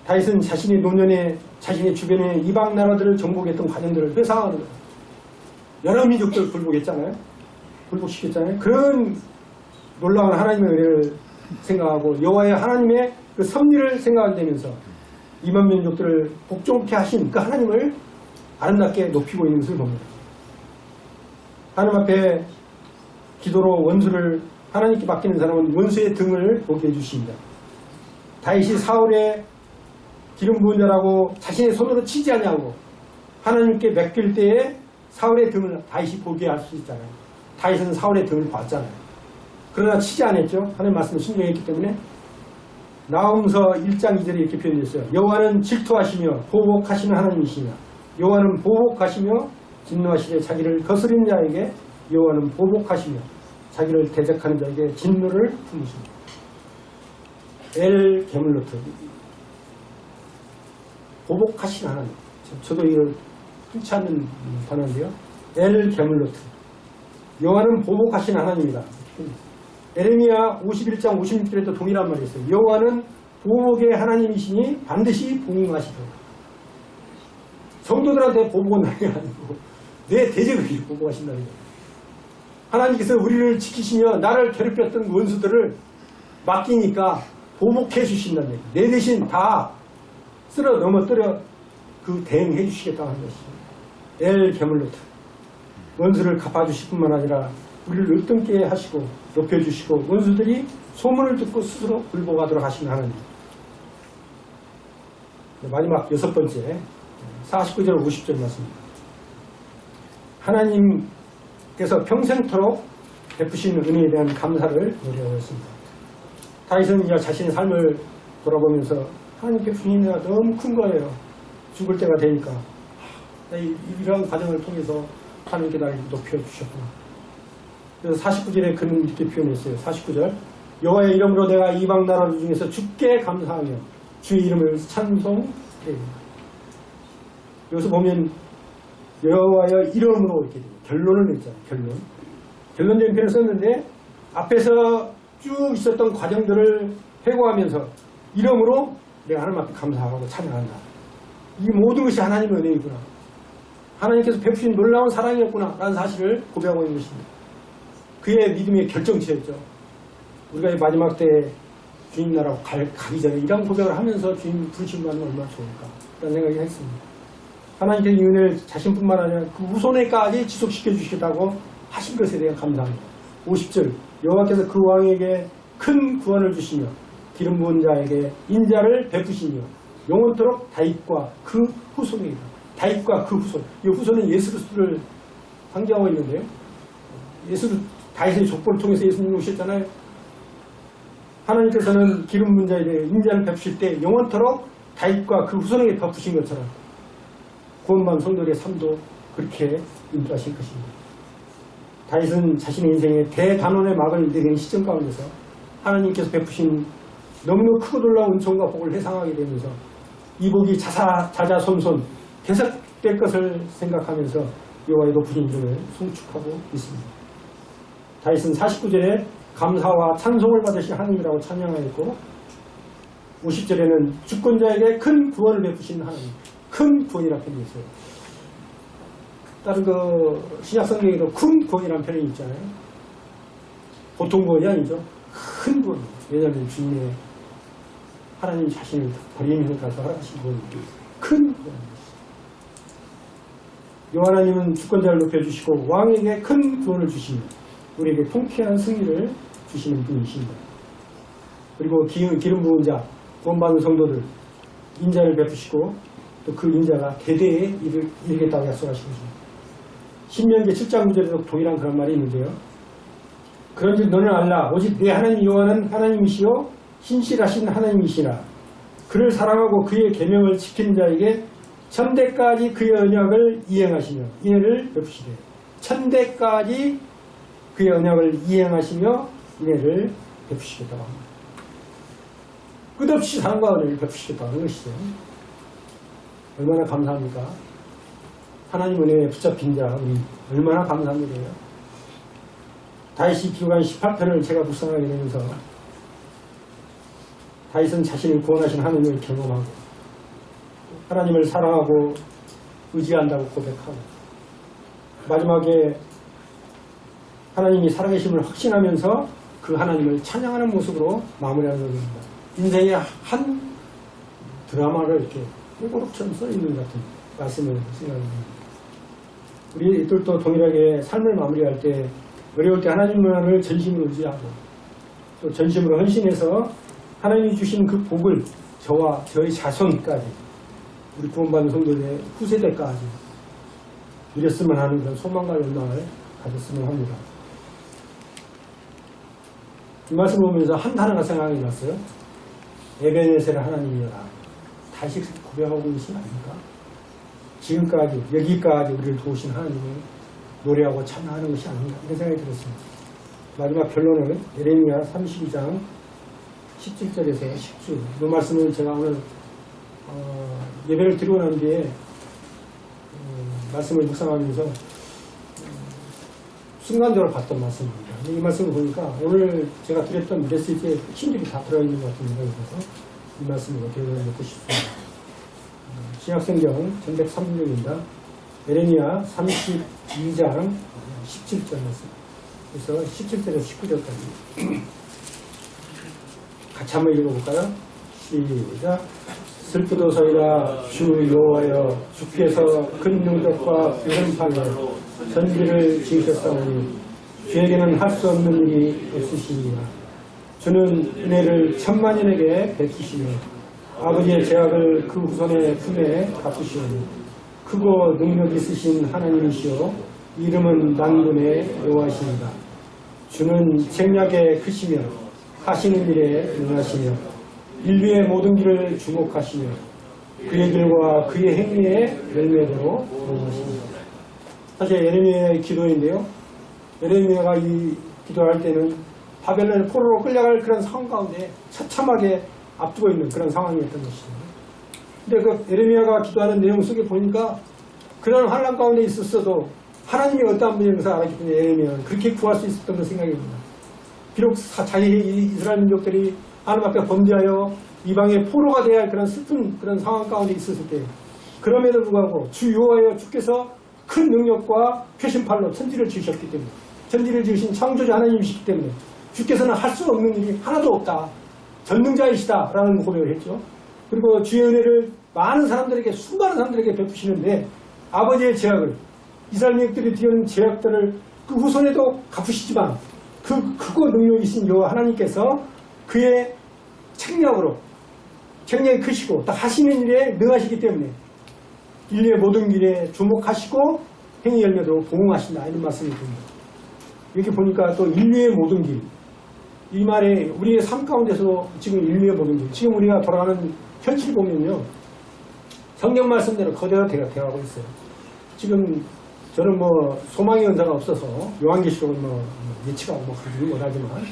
다윗은 자신의 노년에 자신의 주변의 이방 나라들을 정복했던 과정들을 회상하는 거예요. 여러 민족들 굴복했잖아요. 굴복시켰잖아요. 그런 놀라운 하나님의 은혜를 생각하고 여호와의 하나님의 그 섭리를 생각하게 되면서 2만 민족들을 복종케 하신 그 하나님을 아름답게 높이고 있는 것을 봅니다. 하나님 앞에 기도로 원수를 하나님께 맡기는 사람은 원수의 등을 보게 해주십니다. 다윗이 사울의 기름 부은 자라고 자신의 손으로 치지 않냐고 하나님께 맡길 때에 사울의 등을 다윗이 보게 할 수 있잖아요. 다윗은 사울의 등을 봤잖아요. 그러나 치지 않았죠. 하나님 말씀을 순종했기 때문에. 나홈서 1장 2절에 이렇게 표현되었어요. 여호와는 질투하시며 보복하시는 하나님이시며 여호와는 보복하시며 진노하시되 자기를 거스린 자에게 여호와는 보복하시며 자기를 대적하는 자에게 진노를 품으십니다. 엘 게물로트 보복하신 하나님. 저도 이걸 흔치 않는 단어인데요. 엘 게물로트 여호와는 보복하신 하나님이다. 에레미야 51장 56절에도 동일한 말이 있어요. 여호와는 보복의 하나님이시니 반드시 보응하시도록. 성도들한테 보복은 아니고 내 대적을 보복하신다는 거예요. 하나님께서 우리를 지키시며 나를 괴롭혔던 원수들을 맡기니까 보복해 주신다는 거예요. 내 대신 다 쓸어 넘어뜨려 그 대응해 주시겠다고 하는 것이죠. 엘 게물로트 원수를 갚아주실 뿐만 아니라 우리를 으뜸게 하시고 높여주시고 원수들이 소문을 듣고 스스로 굴복하도록 하시는 하나님. 마지막 6번째 49절 50절 말씀입니다. 하나님께서 평생토록 베푸신 은혜에 대한 감사를 노래하였습니다. 다윗은 이제 자신의 삶을 돌아보면서 하나님 베푸신 은혜가 너무 큰 거예요. 죽을 때가 되니까 이러한 과정을 통해서 하나님께 나를 높여주셨구나. 그래서 49절에 그는 이렇게 표현했어요. 49절 여호와의 이름으로 내가 이방 나라들 중에서 주께 감사하며 주의 이름을 찬송해. 여기서 보면 여호와의 이름으로 이렇게 결론을 냈잖아요. 결론적인 표현을 썼는데 앞에서 쭉 있었던 과정들을 회고하면서 이름으로 내가 하나님 앞에 감사하고 찬양한다. 이 모든 것이 하나님의 은혜이구나. 하나님께서 베푸신 놀라운 사랑이었구나 라는 사실을 고백하고 있는 것입니다. 그의 믿음의 결정체였죠. 우리가 마지막 때 주님 나라로 가기 전에 이런 고백을 하면서 주님 부르심 받는 얼마나 좋을까 라는 생각이 했습니다. 하나님께서 이 은혜를 자신뿐만 아니라 그 후손에까지 지속시켜 주시겠다고 하신 것에 대한 감사합니다. 50절 여호와께서 그 왕에게 큰 구원을 주시며 기름 부은 자에게 인자를 베푸시며 영원토록 다윗과 그 후손이다. 다윗과 그 후손. 이 후손은 예수 그리스도를 상징하고 있는데요. 다윗의 족보를 통해서 예수님이 오셨잖아요. 하나님께서는 기름 부은 자에게 인자를 베푸실 때 영원토록 다윗과 그 후손에게 베푸신 것처럼 구원받은 성도들의 삶도 그렇게 인도하실 것입니다. 다윗은 자신의 인생의 대단원의 막을 내리는 시점 가운데서 하나님께서 베푸신 너무너무 크고 놀라운 은총과 복을 회상하게 되면서 이 복이 자자손손 계속될 것을 생각하면서 여호와의 높으신 이름을 송축하고 있습니다. 다윗은 49절에 감사와 찬송을 받으신 하나님이라고 찬양하였고 50절에는 주권자에게 큰 구원을 베푸신 하나님, 큰 구원이라는 표현이 있어요. 다른 신약 성경에도 큰 구원이라는 표현이 있잖아요. 보통 구원이 아니죠. 큰 구원. 왜냐하면 주님의 하나님 자신을 버리는 가서 하나님 구원이 큰 구원입니다. 여호와님은 주권자를 높여주시고 왕에게 큰 구원을 주시며 우리에게 통쾌한 승리를 주시는 분이십니다. 그리고 기름 부은 자, 구원받은 성도들 인자를 베푸시고 또 그 인자가 대대에 이르겠다고 약속하신 것입니다. 신명기 7장 9절에도 동일한 그런 말이 있는데요. 그런즉 너는 알라 오직 내 하나님 여호와는 하나님이시요 신실하신 하나님이시라. 그를 사랑하고 그의 계명을 지키는 자에게 천대까지 그의 언약을 이행하시며 인애를 베푸시되 천대까지 그의 언약을 이행하시며 인애를 베푸시겠다고 합니다. 끝없이 사랑과 은혜를 베푸시겠다고 하는 것이죠. 얼마나 감사합니까? 하나님 은혜에 붙잡힌 자 우리 얼마나 감사합니다. 다윗이 기록한 18편을 제가 묵상하게 되면서 다윗은 자신을 구원하신 하나님을 경험하고 하나님을 사랑하고 의지한다고 고백하고 마지막에 하나님이 살아계심을 확신하면서 그 하나님을 찬양하는 모습으로 마무리하는 겁니다. 인생의 한 드라마를 이렇게 회고록처럼 써있는 같은 말씀을 생각합니다. 우리들도 동일하게 삶을 마무리할 때 어려울 때 하나님만을 전심으로 의지하고 또 전심으로 헌신해서 하나님이 주신 그 복을 저와 저희 자손까지 우리 구원받은 성도들의 후세대까지 누렸으면 하는 그런 소망과 열망을 가졌으면 합니다. 이 말씀 보면서 한 단어가 생각이 났어요. 에베네셀 하나님이여라. 다시 고백하고 계신 아닙니까? 지금까지 여기까지 우리를 도우신 하나님을 노래하고 찬양하는 것이 아닌가 이런 생각이 들었습니다. 마지막 결론은 예레미야 32장 17절에서 10절 이 말씀을 제가 오늘 예배를 드리고 난 뒤에 말씀을 묵상하면서 순간적으로 봤던 말씀입니다. 이 말씀을 보니까 오늘 제가 드렸던 메시지에 힘들이 다 들어있는 것 같은 생각이 들어서 이 말씀을 어떻게 듣고 싶습니다. 신약성경 1136입니다. 예레미야 32장 17절 말씀. 그래서 17절에서 19절까지 같이 한번 읽어볼까요? 시작. 슬프도소이다 주 여호와여 주께서 큰 능력과 위선판에 전지를 지으셨사오니 주에게는 할 수 없는 일이 없으시니라. 주는 은혜를 천만인에게 베푸시며 아버지의 죄악을 그 후손의 품에 갚으시오니 크고 능력 있으신 하나님이시오 이름은 만군의 여호와시니라. 주는 책략에 크시며 하시는 일에 능하시며 인류의 모든 길을 주목하시며 그의 길과 그의 행위에 열매대로 도우시니라. 사실 예레미야의 기도인데요. 예레미야가 이 기도할 때는 바벨론의 포로로 끌려갈 그런 상황 가운데 처참하게 앞두고 있는 그런 상황이었던 것이죠. 근데 그 예레미야가 기도하는 내용 속에 보니까 그런 환난 가운데 있었어도 하나님이 어떠한 분인 것을 알았기 때문에 예레미야는 그렇게 구할 수 있었던 것 생각입니다. 비록 자기 이스라엘 민족들이 하나님 앞에 범죄하여 이방의 포로가 되어야 할 그런 슬픈 그런 상황 가운데 있었을 때 그럼에도 불구하고 주 여호와여 주께서 큰 능력과 표심팔로 천지를 지으셨기 때문에 천지를 지으신 창조주 하나님이시기 때문에 주께서는 할 수 없는 일이 하나도 없다. 전능자이시다 라는 고백을 했죠. 그리고 주의 은혜를 많은 사람들에게 수많은 사람들에게 베푸시는데 아버지의 죄악을 이스라엘 민족들이 뒤어는 죄악들을 그 후손에도 갚으시지만 그 크고 능력이신 여호와 하나님께서 그의 책략이 크시고 또 하시는 일에 능하시기 때문에 인류의 모든 길에 주목하시고 행위 열매도 보응하신다 이런 말씀이 듭니다. 이렇게 보니까 또 인류의 모든 길 이 말에 우리의 삶 가운데서 지금 인류의 모든 길 지금 우리가 돌아가는 현실 보면요 성경 말씀대로 거대가 되어가고 있어요. 지금 저는 뭐 소망의 은사가 없어서 요한계시록은 뭐 예측하고 뭐 그러지는 못하지만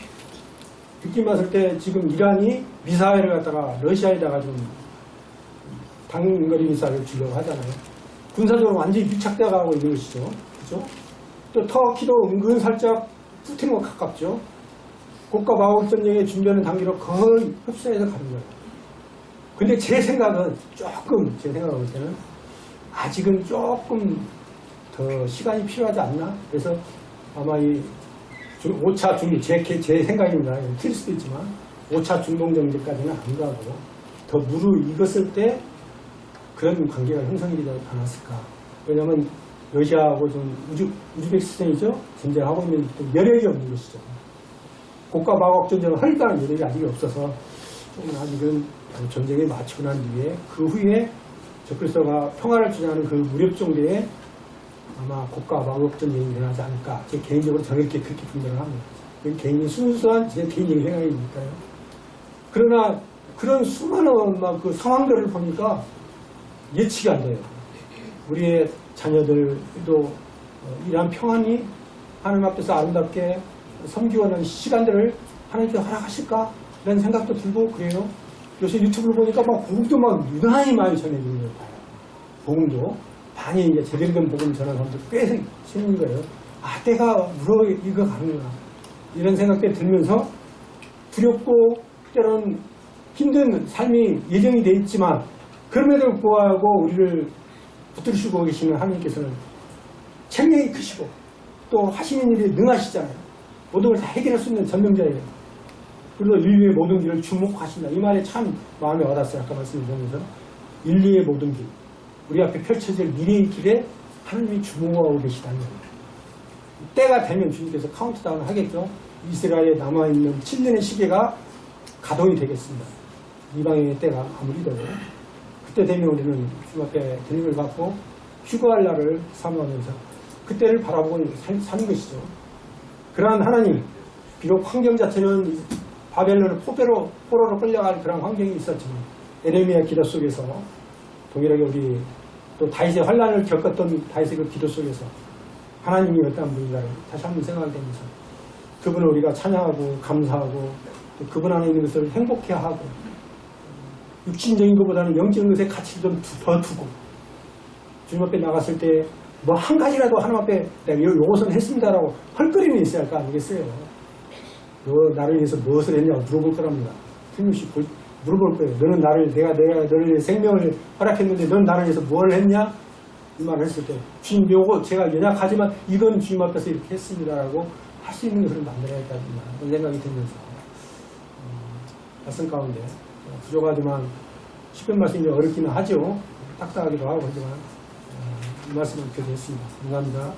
듣기 봤을 때 지금 이란이 미사일을 갖다가 러시아에다가 좀 단거리 미사일을 주려고 하잖아요. 군사적으로 완전히 유착되어 가고 있는 것이죠. 그죠? 또 터키도 은근 살짝 푸틴과 가깝죠. 국가 방어 전쟁에 준비하는 단계로 거의 흡수해서 가는 거예요. 근데 제 생각은 제 생각을 볼 때는 아직은 조금 더 시간이 필요하지 않나? 그래서 아마 이 5차 중동, 제 생각입니다. 틀릴 수도 있지만 5차 중동정제까지는 안 가고 더 무르익었을 때 그런 관계가 형성이 되지 않았을까. 왜냐하면 러시아하고 좀 우즈베키스탄이죠. 전쟁을 하고 있는 또 여력이 없는 것이죠. 국가방어학 전쟁을 하려는 여력이 아직 없어서 조금 아직은 전쟁이 마치고 난 뒤에 그 후에 적그리스도가 평화를 주장하는 그 무렵 정도에 아마 국가방어학 전쟁이 일어나지 않을까. 제 개인적으로 저렇게 그렇게 분석을 합니다. 개인이 순수한 제 개인적인 생각이니까요. 그러나 그런 수많은 막 그 상황들을 보니까 예측이 안 돼요. 우리의 자녀들도 이러한 평안이 하나님 앞에서 아름답게 섬기는 시간들을 하나님께서 허락하실까? 이런 생각도 들고 그래요. 요새 유튜브를 보니까 막 복음도 막 유난히 많이 전해주는 걸 봐요. 복음도 많이 이제 제대로 된 복음 전하는 사람들 꽤 생긴 거예요. 아, 때가 익어가는구나. 이런 생각들이 들면서 두렵고 때로는 힘든 삶이 예정이 돼 있지만 그럼에도 불구하고 우리를 붙들으시고 계시는 하나님께서는 책량이 크시고 또 하시는 일이 능하시잖아요. 모든 걸 다 해결할 수 있는 전능자예요. 그리고 인류의 모든 길을 주목하신다. 이 말에 참 마음에 와닿았어요. 아까 말씀드리면서 인류의 모든 길, 우리 앞에 펼쳐질 미래의 길에 하나님이 주목하고 계시다는 거예요. 때가 되면 주님께서 카운트다운 하겠죠. 이스라엘에 남아있는 7년의 시계가 가동이 되겠습니다. 이방인의 때가 아무리도 그때 되면 우리는 주님 앞에 드림을 받고 휴거할 날을 사모하면서 그때를 바라보고 사는 것이죠. 그러한 하나님, 비록 환경 자체는 바벨론의 포로로 끌려갈 그런 환경이 있었지만 에레미야 기도 속에서 동일하게 우리 또 다윗의 환난을 겪었던 다윗의 그 기도 속에서 하나님이 어떠한 분인가를 다시 한번 생각되면서 그분을 우리가 찬양하고 감사하고 또 그분 안에 있는 것을 행복해하고 육신적인 것보다는 영적인 것에 가치를 좀 더 두고 주님 앞에 나갔을 때 뭐 한 가지라도 하나님 앞에 내가 요것은 했습니다라고 헐거림이 있어야 할 거 아니겠어요. 너 나를 위해서 무엇을 했냐고 물어볼 거랍니다. 틀림없이 물어볼 거예요. 너는 내가 너를 위해 생명을 허락했는데 넌 나를 위해서 뭘 했냐? 이 말을 했을 때 주님 요거 제가 연약하지만 이건 주님 앞에서 이렇게 했습니다라고 할 수 있는 것을 만들어야겠다는 그런 생각이 들면서 말씀 가운데 부족하지만 10편 말씀이 어렵기는 하죠. 딱딱하기도 하고 하지만 이 말씀을 이렇게 드렸습니다. 감사합니다.